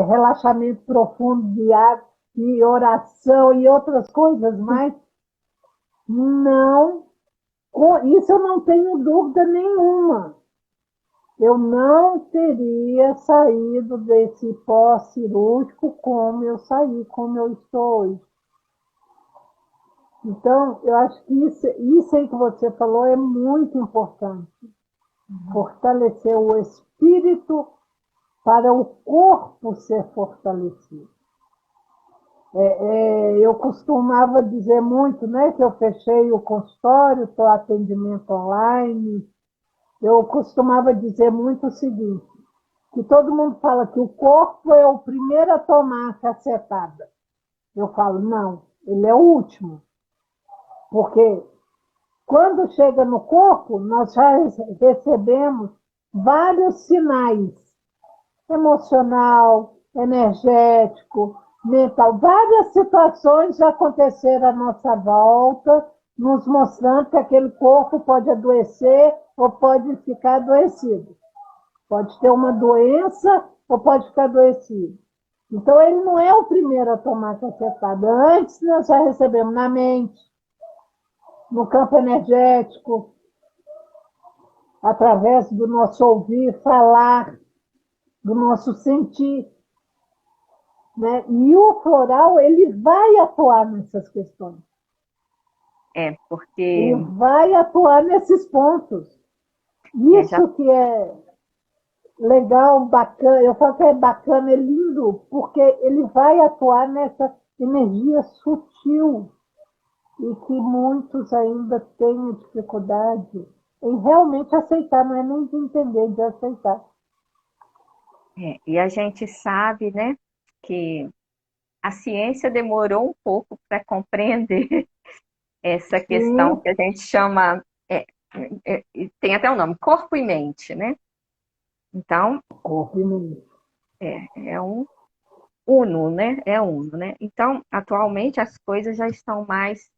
relaxamento profundo de ar, e oração e outras coisas mais, não, isso eu não tenho dúvida nenhuma. Eu não teria saído desse pós-cirúrgico como eu saí, como eu estou hoje. Então, eu acho que isso aí que você falou é muito importante. Fortalecer o espírito para o corpo ser fortalecido. Eu costumava dizer muito, né, que eu fechei o consultório, estou atendimento online. Eu costumava dizer muito o seguinte, que todo mundo fala que o corpo é o primeiro a tomar a cacetada. Eu falo, não, ele é o último. Porque quando chega no corpo, nós já recebemos vários sinais, emocional, energético, mental. Várias situações já aconteceram à nossa volta, nos mostrando que aquele corpo pode adoecer ou pode ficar adoecido. Pode ter uma doença ou pode ficar adoecido. Então, ele não é o primeiro a tomar cacetada. Antes, nós já recebemos na mente, no campo energético, através do nosso ouvir, falar, do nosso sentir. Né? E o floral, ele vai atuar nessas questões. Porque Ele vai atuar nesses pontos. Isso que é legal, bacana, eu falo que é bacana, é lindo, porque ele vai atuar nessa energia sutil e que muitos ainda têm dificuldade em realmente aceitar, não é nem de entender, de aceitar. e a gente sabe, né, que a ciência demorou um pouco para compreender essa questão Sim, que a gente chama, tem até o nome, corpo e mente, né? Então, corpo e mente. é um uno, né? É uno, né? Então, atualmente as coisas já estão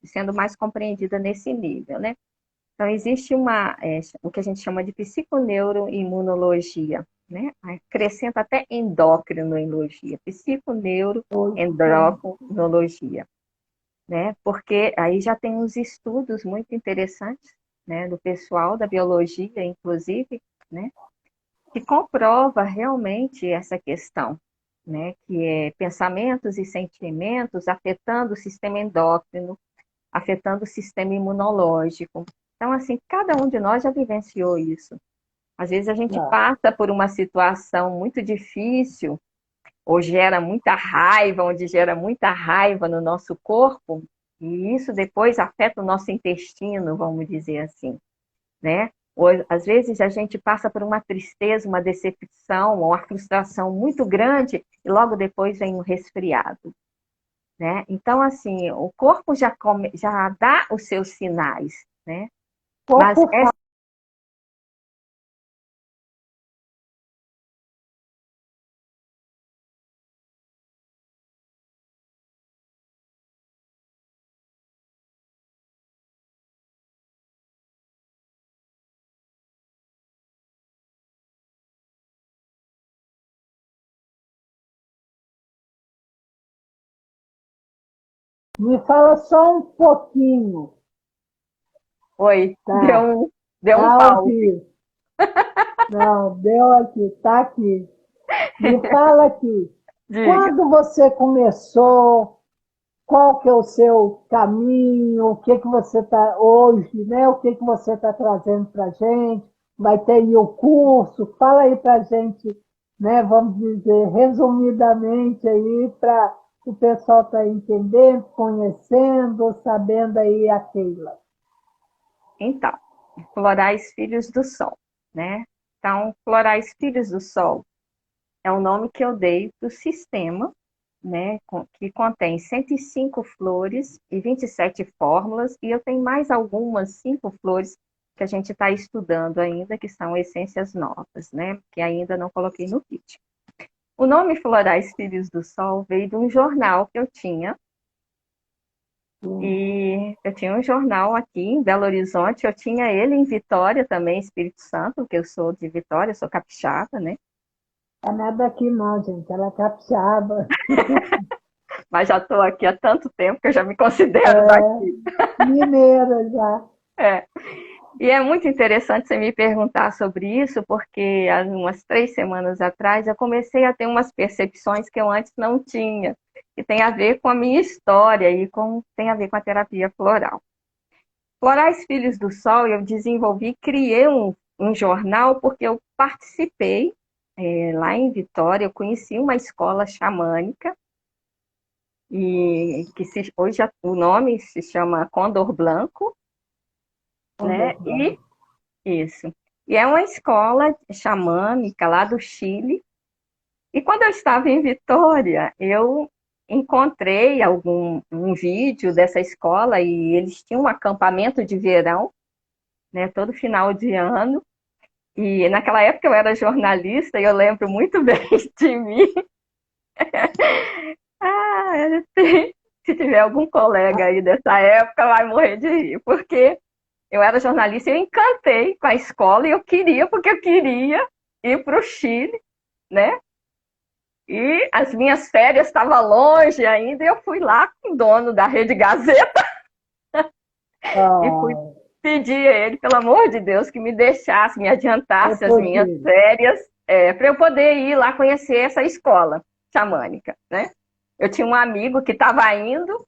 sendo mais compreendidas nesse nível, né? Então, existe o que a gente chama de psiconeuroimunologia, né? Acrescenta até endocrinologia, psiconeuroendocrinologia, né? Porque aí já tem uns estudos muito interessantes, né? Do pessoal da biologia, inclusive, né? Que comprova realmente essa questão, né? Que é pensamentos e sentimentos afetando o sistema endócrino, afetando o sistema imunológico. Então, assim, cada um de nós já vivenciou isso. Às vezes a gente passa por uma situação muito difícil, ou gera muita raiva, onde gera muita raiva no nosso corpo, e isso depois afeta o nosso intestino, vamos dizer assim, né? Ou, às vezes a gente passa por uma tristeza, uma decepção, uma frustração muito grande, e logo depois vem um resfriado, né? Então, assim, o corpo já dá os seus sinais, né? Mas Corpo Me fala só um pouquinho, Oi, tá? deu um Tá pause. ouvindo? Não, deu aqui, tá aqui. Me fala aqui, Diga. quando você começou, qual que é o seu caminho, o que você está hoje, né? O que você está trazendo para a gente? Vai ter aí o curso, fala aí para a gente, né? Vamos dizer, resumidamente aí, para o pessoal estar entendendo, conhecendo, sabendo aí a Keila. Então, Florais Filhos do Sol, né? Então, Florais Filhos do Sol é o nome que eu dei para o sistema, né, que contém 105 flores e 27 fórmulas, e eu tenho mais algumas 5 flores que a gente está estudando ainda, que são essências novas, né, que ainda não coloquei no kit. O nome Florais Filhos do Sol veio de um jornal que eu tinha, e eu tinha um jornal aqui em Belo Horizonte, eu tinha ele em Vitória também, Espírito Santo, porque eu sou de Vitória, eu sou capixaba, né? Não é daqui não, gente, ela é capixaba, Mas já estou aqui há tanto tempo que eu já me considero é daqui. mineira já. É. E é muito interessante você me perguntar sobre isso, porque há umas 3 semanas atrás eu comecei a ter umas percepções que eu antes não tinha, que tem a ver com a minha história e tem a ver com a terapia floral. Florais Filhos do Sol, eu desenvolvi, criei um jornal porque eu participei lá em Vitória, eu conheci uma escola xamânica, e hoje o nome se chama Condor Blanco, né? E isso. E é uma escola xamânica lá do Chile. E quando eu estava em Vitória, eu encontrei um vídeo dessa escola e eles tinham um acampamento de verão, né, todo final de ano. E naquela época eu era jornalista e eu lembro muito bem de mim. Ah, se tiver algum colega aí dessa época, vai morrer de rir, porque eu era jornalista e eu encantei com a escola e eu queria, porque eu queria ir para o Chile, né? E as minhas férias estavam longe ainda, e eu fui lá com o dono da Rede Gazeta e fui Ah, pedir a ele, pelo amor de Deus, que me deixasse, me é adiantasse as minhas possível. férias, para eu poder ir lá conhecer essa escola xamânica, né? Eu tinha um amigo que estava indo,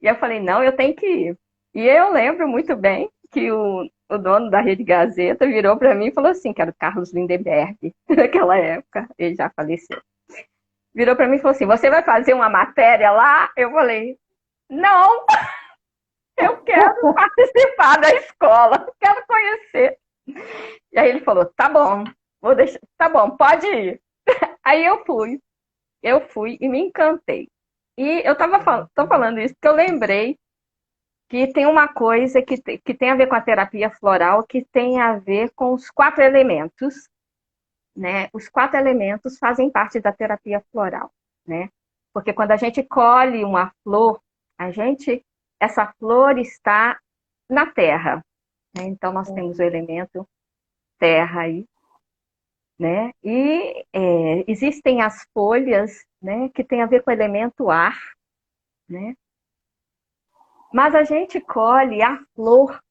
e eu falei, não, eu tenho que ir. E eu lembro muito bem que o dono da Rede Gazeta virou para mim e falou assim, que era o Carlos Lindenberg, naquela época, ele já faleceu. Virou para mim e falou assim, você vai fazer uma matéria lá? Eu falei, não, eu quero participar da escola, quero conhecer. E aí ele falou, tá bom, vou deixar, tá bom, pode ir. Aí eu fui e me encantei. E tô falando isso porque eu lembrei que tem uma coisa que tem a ver com a terapia floral, que tem a ver com os 4 elementos, né? Os 4 elementos fazem parte da terapia floral, né? Porque quando a gente colhe uma flor, essa flor está na terra, né? Então nós temos o elemento terra aí, né? E existem as folhas, né? Que tem a ver com o elemento ar, né? Mas a gente colhe a flor,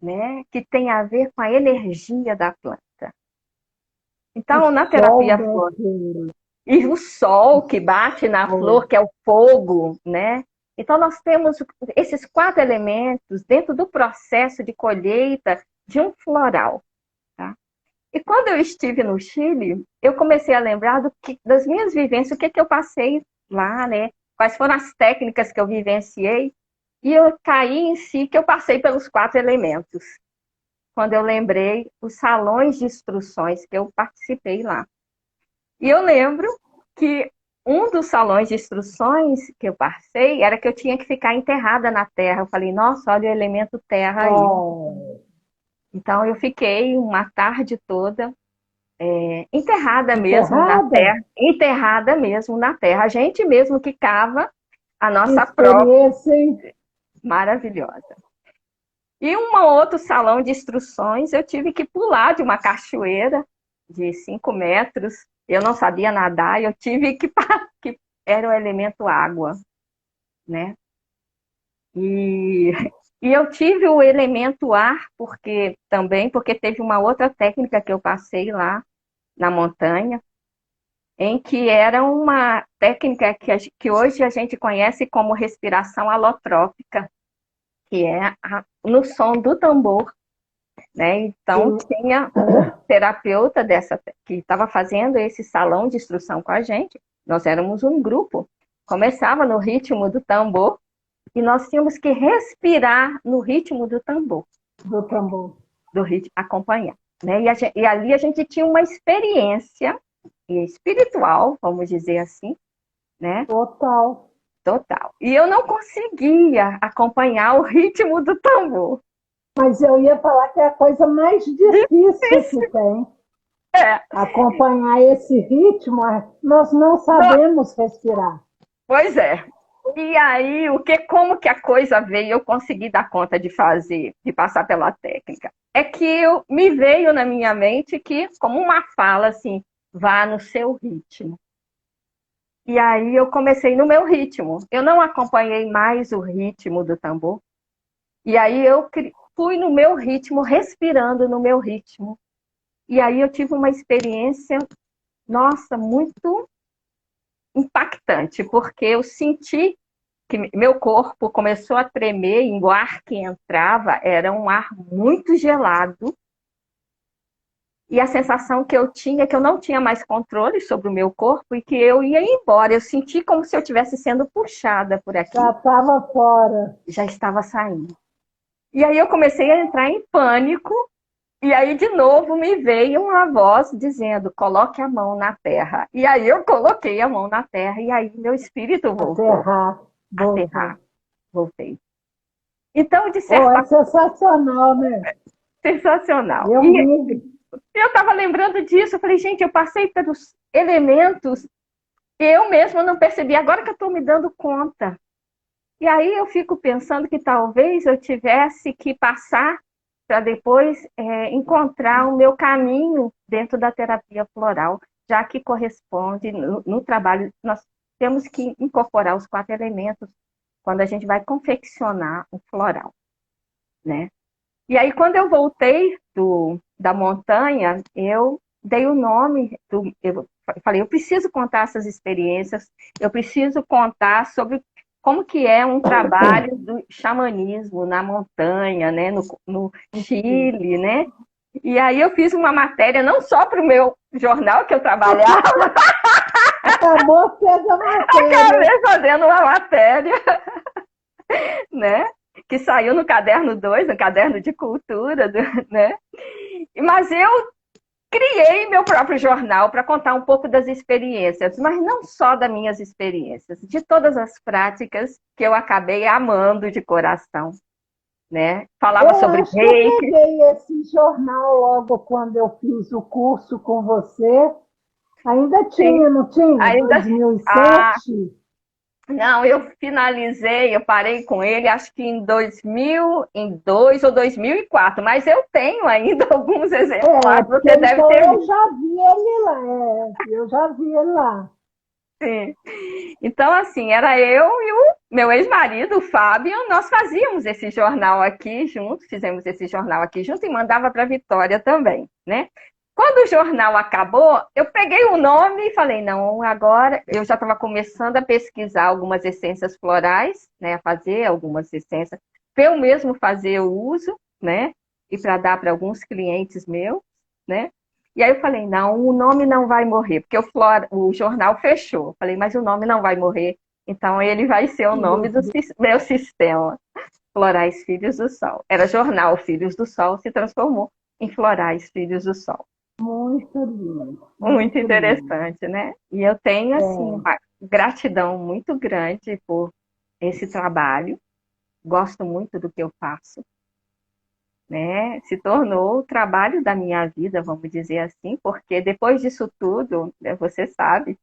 né? Que tem a ver com a energia da planta. O Então, na sol, terapia né, floral, Keila? e o sol que bate na flor, que é o fogo, né? Então, nós temos esses 4 elementos dentro do processo de colheita de um floral. Tá? E quando eu estive no Chile, eu comecei a lembrar das minhas vivências, o que eu passei lá, né? Quais foram as técnicas que eu vivenciei, e eu caí em si que eu passei pelos 4 elementos. Quando eu lembrei os salões de instruções que eu participei lá. E eu lembro que um dos salões de instruções que eu passei era que eu tinha que ficar enterrada na terra. Eu falei, nossa, olha o elemento terra aí. Oh, Então eu fiquei uma tarde toda enterrada? enterrada mesmo na terra. A gente mesmo que cava a Que nossa própria, experiência, hein? maravilhosa. E um outro salão de instruções, eu tive que pular de uma cachoeira de 5 metros. Eu não sabia nadar, eu tive que era o elemento água, né? E, e eu tive o elemento ar, porque teve uma outra técnica que eu passei lá na montanha, em que era uma técnica que hoje a gente conhece como respiração alotrópica, que é no som do tambor, né? Então tinha um terapeuta que estava fazendo esse salão de instrução com a gente. Nós éramos um grupo. Começava no ritmo do tambor e nós tínhamos que respirar no ritmo do tambor. Do tambor. Do ritmo, acompanhar. Né? E ali a gente tinha uma experiência espiritual, vamos dizer assim, né? Total. Total. E eu não conseguia acompanhar o ritmo do tambor. Mas eu ia falar que é a coisa mais difícil que tem. É. Acompanhar esse ritmo, nós não sabemos respirar. Pois é. E aí, como que a coisa veio, eu consegui dar conta de fazer, de passar pela técnica? É que me veio na minha mente que, como uma fala assim, vá no seu ritmo. E aí eu comecei no meu ritmo. Eu não acompanhei mais o ritmo do tambor. E aí eu fui no meu ritmo, respirando no meu ritmo. E aí eu tive uma experiência, nossa, muito impactante, porque eu senti que meu corpo começou a tremer e o ar que entrava era um ar muito gelado. E a sensação que eu tinha é que eu não tinha mais controle sobre o meu corpo e que eu ia embora. Eu senti como se eu estivesse sendo puxada por aqui. Já estava fora. Já estava saindo. E aí eu comecei a entrar em pânico. E aí, de novo, me veio uma voz dizendo, coloque a mão na terra. E aí eu coloquei a mão na terra e aí meu espírito voltou. Aterrar. Voltei. Então, de certa forma... É sensacional, né? Sensacional. Eu estava lembrando disso, eu falei, gente, eu passei pelos elementos que eu mesma não percebi, agora que eu estou me dando conta. E aí eu fico pensando que talvez eu tivesse que passar para depois encontrar o meu caminho dentro da terapia floral, já que corresponde no trabalho, nós temos que incorporar os 4 elementos quando a gente vai confeccionar o floral, né? E aí, quando eu voltei da montanha, eu dei o nome, eu falei, eu preciso contar essas experiências, eu preciso contar sobre como que é um trabalho do xamanismo na montanha, né, no Chile, né? E aí eu fiz uma matéria, não só para o meu jornal que eu trabalhava. Acabou fazendo a matéria. Acabei fazendo uma matéria, né? Que saiu no caderno 2, no caderno de cultura, né? Mas eu criei meu próprio jornal para contar um pouco das experiências, mas não só das minhas experiências, de todas as práticas que eu acabei amando de coração, né? Falava sobre reiki. Eu peguei esse jornal logo quando eu fiz o curso com você. Ainda tinha, não tinha? Ainda... 2007? Não, eu finalizei, eu parei com ele, acho que em 2002 ou 2004, mas eu tenho ainda alguns exemplares, você deve então ter eu já vi ele lá, eu já vi ele lá. Sim. Então, assim, era eu e o meu ex-marido, o Fábio, nós fazíamos esse jornal aqui juntos, fizemos esse jornal aqui junto e mandava para a Vitória também, né? Quando o jornal acabou, eu peguei o nome e falei, não, agora eu já estava começando a pesquisar algumas essências florais, né, a fazer algumas essências, para eu mesmo fazer o uso, né, e para dar para alguns clientes meus, né. E aí eu falei, não, o nome não vai morrer, porque o jornal fechou. Eu falei, mas o nome não vai morrer, então ele vai ser o nome do meu sistema, Florais Filhos do Sol. Era jornal Filhos do Sol, se transformou em Florais Filhos do Sol. Muito lindo. Muito interessante, lindo, né? E eu tenho, assim, uma gratidão muito grande por esse trabalho. Gosto muito do que eu faço. Né? Se tornou o trabalho da minha vida, vamos dizer assim, porque depois disso tudo, você sabe,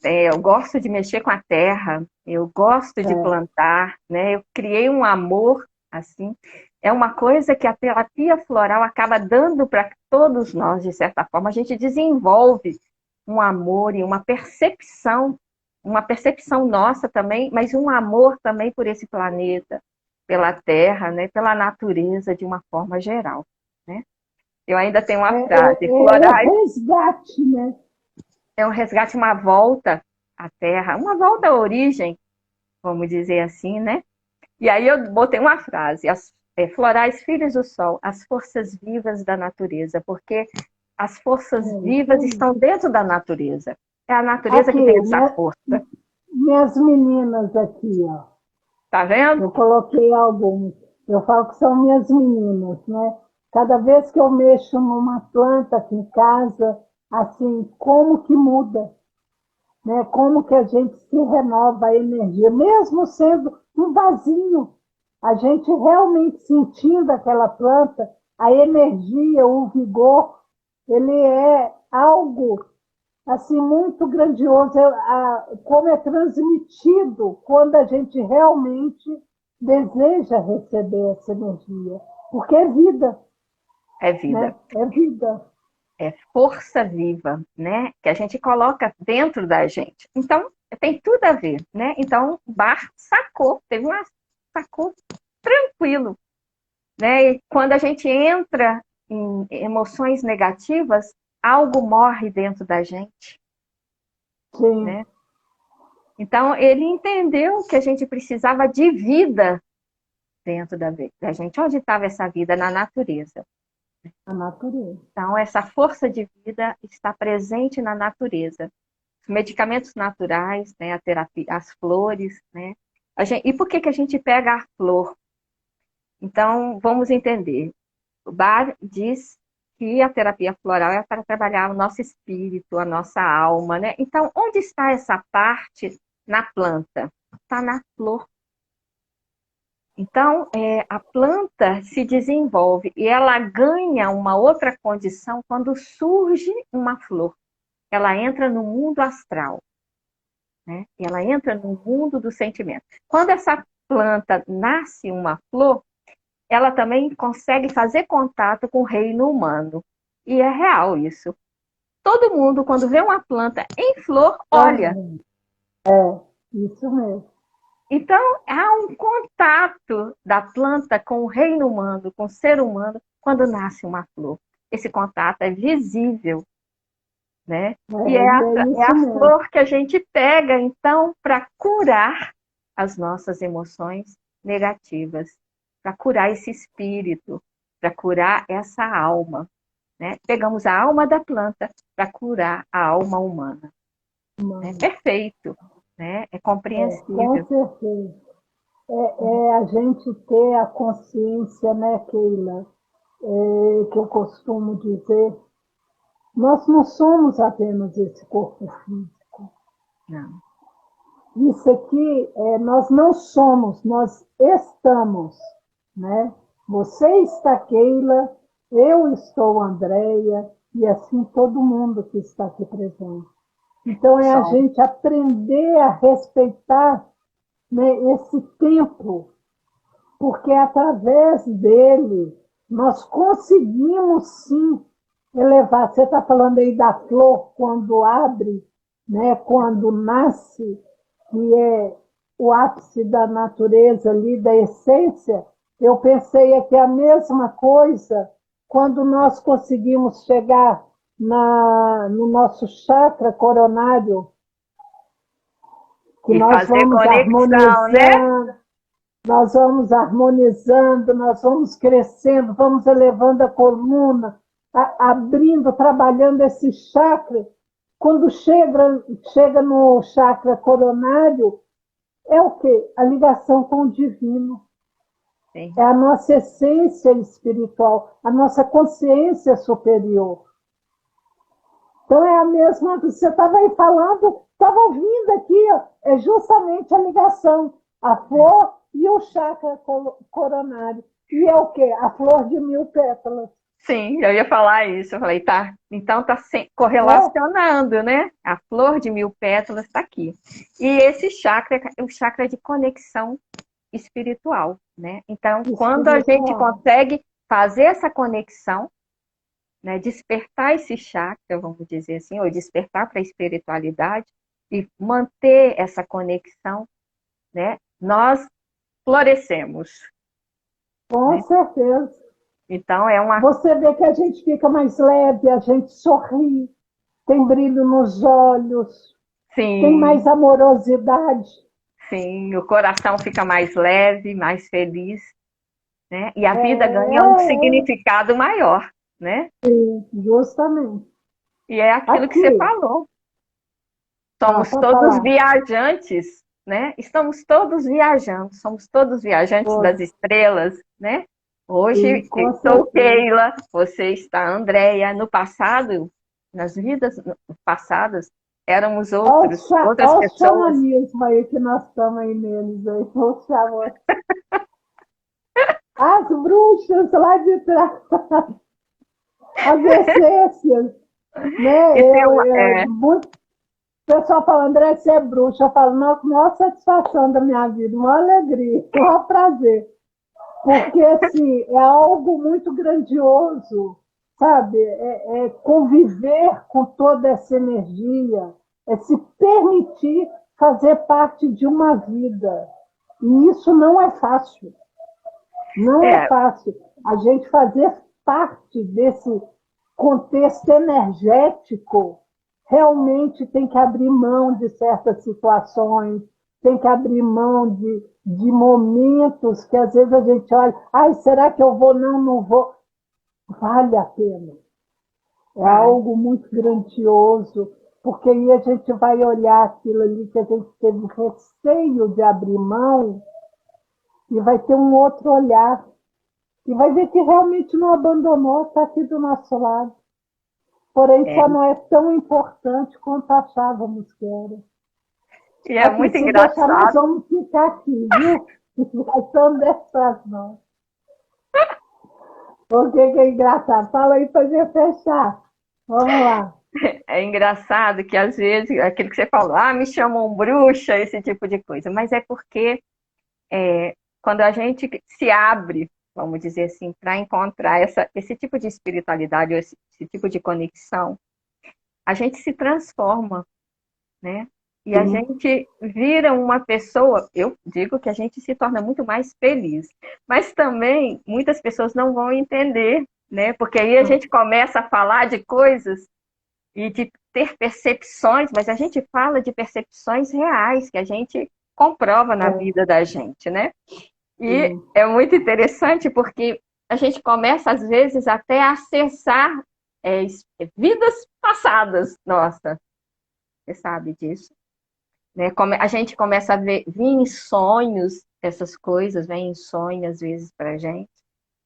eu gosto de mexer com a terra, eu gosto de plantar, né? Eu criei um amor, assim, é uma coisa que a terapia floral acaba dando para todos nós, de certa forma. A gente desenvolve um amor e uma percepção uma percepção nossa também, mas um amor também por esse planeta, pela Terra, né, pela natureza de uma forma geral, né? Eu ainda tenho uma frase, É resgate, né? é um resgate, uma volta à Terra, uma volta à origem, vamos dizer assim, né? E aí eu botei uma frase, florais filhos do sol, as forças vivas da natureza, porque as forças vivas estão dentro da natureza. É a natureza Aqui, que tem essa força. minhas meninas aqui, ó. Tá vendo? Eu coloquei algumas. Eu falo que são minhas meninas, né? Cada vez que eu mexo numa planta aqui em casa, assim, como que muda, né? Como que a gente se renova a energia, mesmo sendo um vasinho, a gente realmente sentindo aquela planta, a energia, o vigor, ele é algo assim muito grandioso, como é transmitido quando a gente realmente deseja receber essa energia, porque é vida, É vida. né? É vida. É força viva, né? Que a gente coloca dentro da gente. Então, tem tudo a ver, né? Então, o Bar sacou, sacou tranquilo, né? E quando a gente entra em emoções negativas, algo morre dentro da gente, Sim. né? Então, ele entendeu que a gente precisava de vida dentro da gente. Onde estava essa vida? Na natureza. A natureza. Então, essa força de vida está presente na natureza. Os medicamentos naturais, né, a terapia, as flores, né? E por que a gente pega a flor? Então, vamos entender. O Bar diz que a terapia floral é para trabalhar o nosso espírito, a nossa alma, né? Então, onde está essa parte na planta? Está na flor. Então, a planta se desenvolve e ela ganha uma outra condição quando surge uma flor. Ela entra no mundo astral, né? E ela entra no mundo do sentimento. Quando essa planta nasce uma flor, ela também consegue fazer contato com o reino humano. E é real isso. Todo mundo, quando vê uma planta em flor, olha. Isso mesmo. Então, há um contato da planta com o reino humano, com o ser humano, quando nasce uma flor. Esse contato é visível, né? E é Isso a mesmo. flor que a gente pega, então, para curar as nossas emoções negativas, para curar esse espírito, para curar essa alma, né? Pegamos a alma da planta para curar a alma humana. É perfeito, né? É Com compreensível. certeza. É a gente ter a consciência, né, Keila, que eu costumo dizer, nós não somos apenas esse corpo físico. Não. Isso aqui, nós não somos, nós estamos, né? Você está Keila, eu estou Andréia, e assim todo mundo que está aqui presente. Então, é a gente aprender a respeitar, né, esse tempo, porque através dele nós conseguimos sim elevar. Você está falando aí da flor quando abre, né, quando nasce, que é o ápice da natureza ali, da essência. Eu pensei aqui a mesma coisa quando nós conseguimos chegar no nosso chakra coronário, que E nós fazer vamos conexão, né? harmonizando, nós vamos harmonizando, nós vamos crescendo, vamos elevando a coluna, abrindo, trabalhando esse chakra. Quando chega no chakra coronário, é o quê? A ligação com o divino. Sim. É a nossa essência espiritual, a nossa consciência superior. Então é a mesma, você estava aí falando, estava vindo aqui, ó, é justamente a ligação, a flor e o chakra coronário. E é o quê? A flor de 1000 pétalas. Sim, eu ia falar isso. Eu falei, tá, então tá correlacionando, né? A flor de 1000 pétalas está aqui. E esse chakra é o chakra de conexão espiritual, né? Então, quando a gente consegue fazer essa conexão, né, despertar esse chakra, vamos dizer assim, ou despertar para a espiritualidade, e manter essa conexão, né, nós florescemos. Com Né? certeza. Então, é uma... Você vê que a gente fica mais leve, a gente sorri, tem brilho nos olhos, tem mais Sim, amorosidade. sim, o coração fica mais leve, mais feliz, né? E a vida ganha um É, significado maior, né? justamente. E é aquilo que você Aqui, falou. Somos pode todos falar. viajantes, né? Estamos todos viajando, somos todos viajantes das Todos. estrelas, né? Sim, Hoje eu com estou certeza. Keila, você está Andréia. No passado, nas vidas passadas, éramos outras Olha o pessoas. xamanismo aí que nós estamos aí neles. Aí, os xamãs. As bruxas lá de trás, as essências, E né? tem uma, Muito o pessoal fala, André, você é bruxa. Eu falo, não, com a maior satisfação da minha vida, maior alegria, maior prazer. Porque, assim, é algo muito grandioso, sabe? É conviver com toda essa energia, é se permitir fazer parte de uma vida. E isso não é fácil. Não é é, fácil. A gente fazer parte desse contexto energético realmente tem que abrir mão de certas situações, tem que abrir mão de momentos que às vezes a gente olha, ai, será que eu vou? Não, não vou. Vale a pena. É vai. algo muito grandioso, porque aí a gente vai olhar aquilo ali que a gente teve receio de abrir mão e vai ter um outro olhar. E vai ver que realmente não abandonou, está aqui do nosso lado. Porém, É, só não é tão importante quanto achávamos que era. e é Aqui, muito se deixar, nós engraçado. vamos ficar aqui, viu? Nós estamos dessas, não. O que é engraçado? Fala aí para gente fechar. Vamos lá. É engraçado que às vezes, aquilo que você falou, me chamam bruxa, esse tipo de coisa. Mas é porque quando a gente se abre, vamos dizer assim, para encontrar esse tipo de espiritualidade, esse tipo de conexão, a gente se transforma, né? E a Sim. gente vira uma pessoa, eu digo que a gente se torna muito mais feliz. Mas também muitas pessoas não vão entender, né? Porque aí a gente começa a falar de coisas e de ter percepções, mas a gente fala de percepções reais que a gente comprova na É, vida da gente, né? E sim. é muito interessante porque a gente começa, às vezes, até a acessar vidas passadas. Nossa, você sabe disso, né? A gente começa a vir em sonhos essas coisas, vem em sonhos, às vezes, para a gente,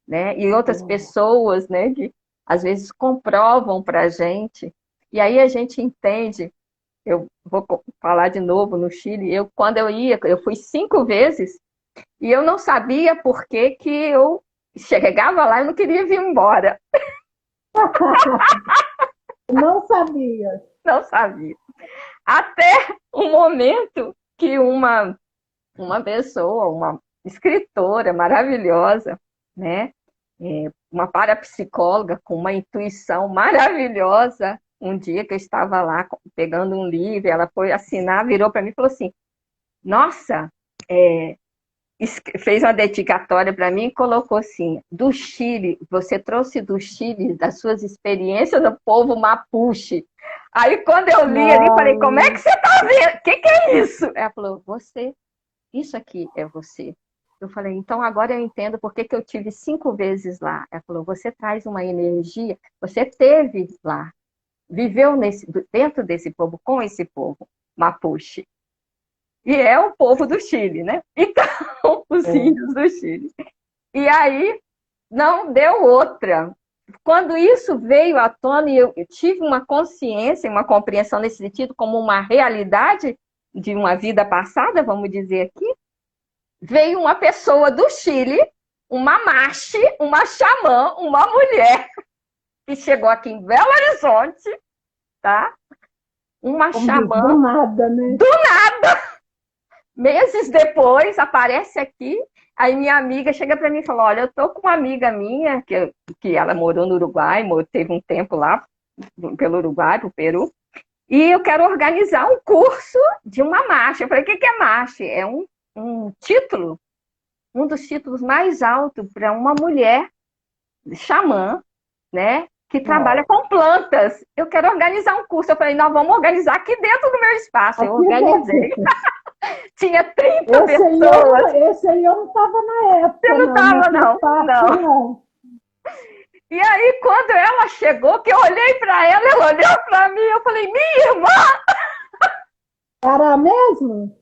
né? E outras pessoas, né, que às vezes comprovam para a gente. E aí a gente entende. Eu vou falar de novo no Chile. Quando eu ia, eu fui 5 vezes. E eu não sabia por que que eu chegava lá e não queria vir embora. Não sabia. Não sabia. Até o momento que uma pessoa, uma escritora maravilhosa, né? Uma parapsicóloga com uma intuição maravilhosa. Um dia que eu estava lá pegando um livro, ela foi assinar, virou para mim e falou assim: Nossa, fez uma dedicatória para mim e colocou assim: do Chile, você trouxe do Chile das suas experiências do povo Mapuche. Aí quando eu li ali, falei: como é que Não, você tá vendo? O que é isso? Ela falou: você, isso aqui é você. Eu falei: então agora eu entendo por que eu tive 5 vezes lá. Ela falou: você traz uma energia, você teve lá, viveu dentro desse povo, com esse povo Mapuche. E é o povo do Chile, né? Então, os é. índios do Chile. E aí não deu outra. Quando isso veio à tona e eu tive uma consciência, uma compreensão nesse sentido, como uma realidade de uma vida passada, vamos dizer aqui, veio uma pessoa do Chile, uma mache, uma xamã, uma mulher, que chegou aqui em Belo Horizonte, tá? Uma Como diz, do xamã, nada, né? meses depois, aparece aqui, aí minha amiga chega para mim e fala: olha, eu tô com uma amiga minha, que ela morou no Uruguai, teve um tempo lá, pelo Uruguai, pro Peru, E eu quero organizar um curso de uma marcha. Eu falei, o que é marcha? É um título, um dos títulos mais altos para uma mulher xamã, né? Que trabalha com plantas. Eu quero organizar um curso. Eu falei, nós vamos organizar aqui dentro do meu espaço. Eu Aqui organizei. dentro. Tinha 30 Esse pessoas. esse aí eu não estava na Você época, não não. Não estava, fiz não? parte, Não. não. E aí, quando ela chegou, que eu olhei para ela, ela olhou para mim, eu falei, minha irmã! Era mesmo?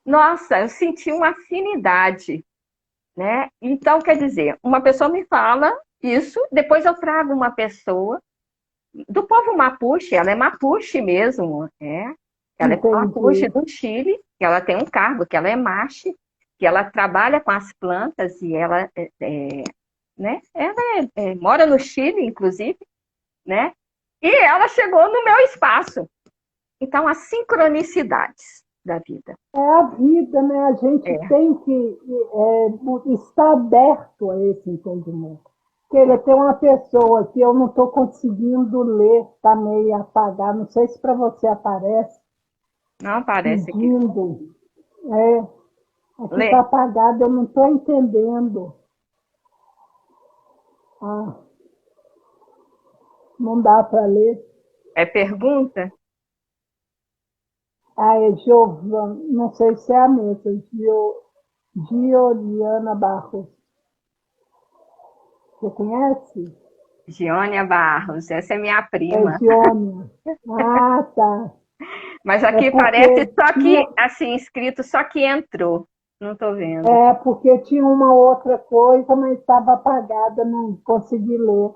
Nossa, eu senti uma afinidade, né? Então, quer dizer, uma pessoa me fala isso, depois eu trago uma pessoa do povo Mapuche, ela é Mapuche mesmo, ela é Mapuche Entendi. do Chile, que ela tem um cargo, que ela é Mache, que ela trabalha com as plantas e ela, né? Ela mora no Chile, inclusive, né? E ela chegou no meu espaço. Então, as sincronicidades da vida. É a vida, né? A gente É, tem que estar aberto a esse entendimento. Porque tem uma pessoa que eu não estou conseguindo ler, está meio apagado, não sei se para você aparece, não parece que pedindo. É, aqui está lê. apagado, eu não estou entendendo. Ah, não dá para ler. É pergunta? Ah, é Giovana, não sei se é a mesma, Gioliana Barros. Você conhece? Giônia Barros, essa é minha É prima. Giônia. Ah, tá. Mas É aqui parece porque só tinha, que, assim, escrito só que entrou. Não tô vendo. porque tinha uma outra coisa, mas estava apagada, não consegui ler.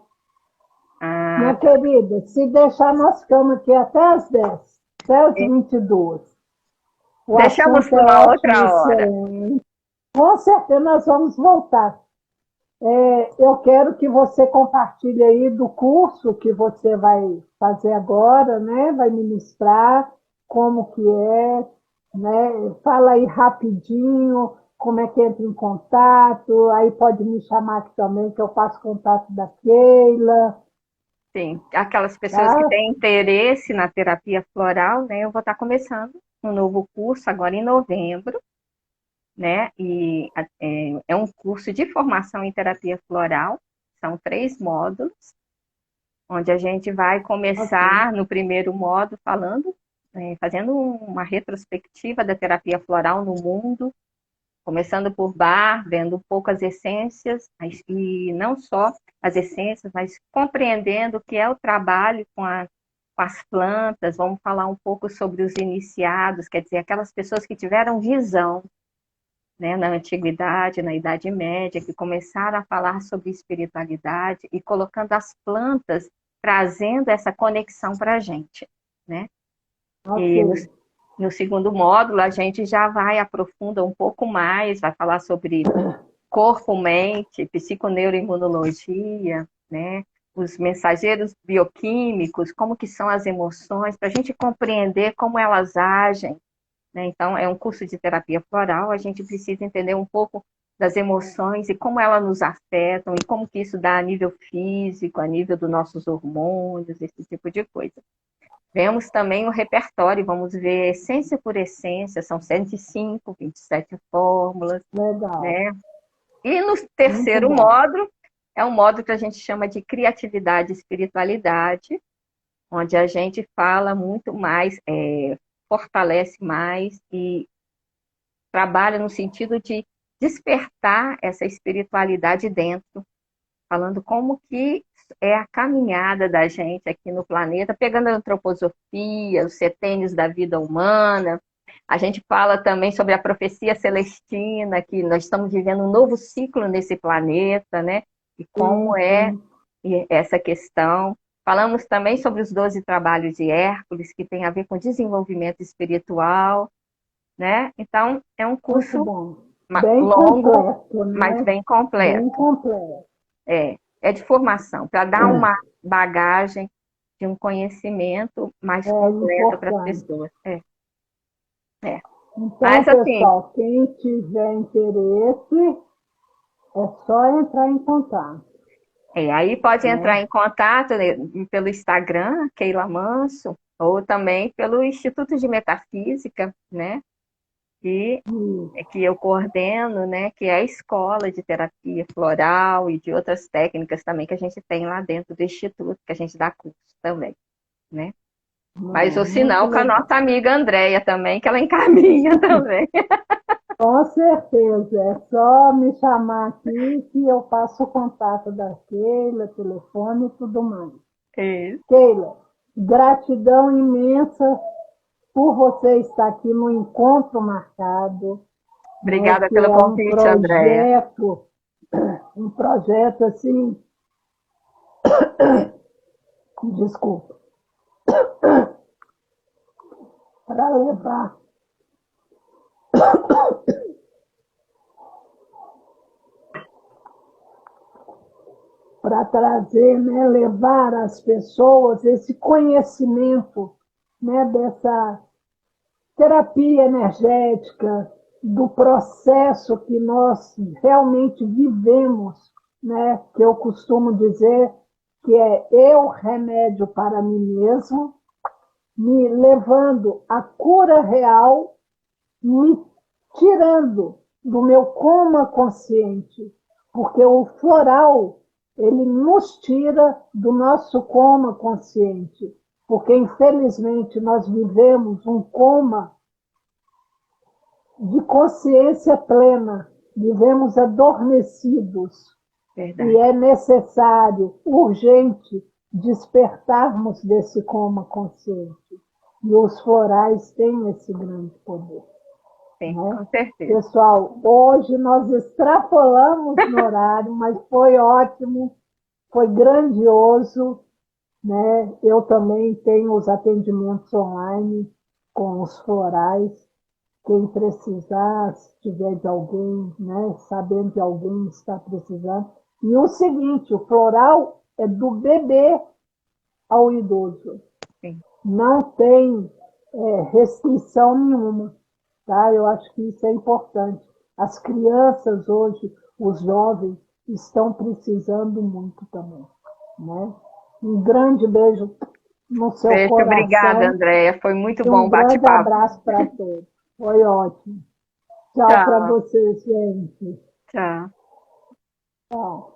Minha Ah, tá. querida, se deixar nós ficamos aqui até as 10, até as 22. O Deixamos assunto para é uma ótimo, outra hora. excelente. Com certeza nós vamos voltar. Eu quero que você compartilhe aí do curso que você vai fazer agora, né? Vai ministrar, como que é, né? Fala aí rapidinho, como é que entra em contato, aí pode me chamar aqui também, que eu faço contato da Keila, Sim, aquelas pessoas que tá? têm interesse na terapia floral, né? Eu vou estar começando um novo curso agora em novembro, né? E é um curso de formação em terapia floral. São 3 módulos, onde a gente vai Ok. começar no primeiro módulo falando, fazendo uma retrospectiva da terapia floral no mundo, começando por Bach, vendo um pouco as essências, e não só as essências, mas compreendendo o que é o trabalho com as plantas. Vamos falar um pouco sobre os iniciados, quer dizer, aquelas pessoas que tiveram visão, né, na antiguidade, na Idade Média, que começaram a falar sobre espiritualidade e colocando as plantas, trazendo essa conexão para a gente, né? Ok. E no segundo módulo, a gente já vai aprofunda um pouco mais, vai falar sobre corpo, mente, psiconeuroimunologia, né? Os mensageiros bioquímicos, como que são as emoções, para a gente compreender como elas agem, né? Então, é um curso de terapia floral, a gente precisa entender um pouco das emoções e como elas nos afetam e como que isso dá a nível físico, a nível dos nossos hormônios, esse tipo de coisa. Vemos também o repertório, vamos ver essência por essência, são 105, 27 fórmulas, Legal. né? E no Muito terceiro bom. módulo, é um módulo que a gente chama de criatividade e espiritualidade, onde a gente fala muito mais, fortalece mais e trabalha no sentido de despertar essa espiritualidade dentro, falando como que é a caminhada da gente aqui no planeta, pegando a antroposofia, os setênios da vida humana. A gente fala também sobre a profecia celestina, que nós estamos vivendo um novo ciclo nesse planeta, né? E como Sim, é sim. essa questão. Falamos também sobre os 12 trabalhos de Hércules, que tem a ver com desenvolvimento espiritual, né? Então, é um Muito curso bom. Bem longo, completo, mas né? bem completo. Bem completo. É de formação, para dar uma bagagem de um conhecimento mais É completo para as importante. pessoas. É. Então, Mas assim, pessoal, quem tiver interesse, é só entrar em contato, aí pode entrar né? em contato, né, pelo Instagram, Keila Manso, ou também pelo Instituto de Metafísica, né? Que eu coordeno, né? Que é a escola de terapia floral e de outras técnicas também que a gente tem lá dentro do Instituto, que a gente dá curso também, né? Mas o Muito sinal com a legal. nossa amiga Andréia também, que ela encaminha também. Com certeza, é só me chamar aqui que eu passo o contato da Keila, telefone e tudo mais. Isso. Keila, gratidão imensa por você estar aqui no encontro marcado, né, Obrigada que pelo é convite, Andréia. um projeto assim, desculpa, para levar, para trazer, né, levar às pessoas esse conhecimento, né, dessa terapia energética, do processo que nós realmente vivemos, né? Que eu costumo dizer que é eu remédio para mim mesmo, me levando à cura real, me tirando do meu coma consciente, porque o floral ele nos tira do nosso coma consciente, porque infelizmente nós vivemos um coma de consciência plena, vivemos adormecidos e Verdade. é necessário, urgente, despertarmos desse coma consciente. E os florais têm esse grande poder. Sim, Né? com certeza. Pessoal, hoje nós extrapolamos no horário, mas foi ótimo, foi grandioso. Né? Eu também tenho os atendimentos online com os florais. Quem precisar, se tiver de alguém, né, sabendo que alguém está precisando. E o seguinte, o floral é do bebê ao idoso. Sim. Não tem restrição nenhuma. Tá? Eu acho que isso é importante. As crianças hoje, os jovens, estão precisando muito também. Né? Um grande beijo no seu Beijo, obrigada, coração Andréia. Foi muito e bom um o grande bate-papo. abraço para todos. Foi ótimo. Tchau para Tchau, vocês, gente. tchau. Tchau.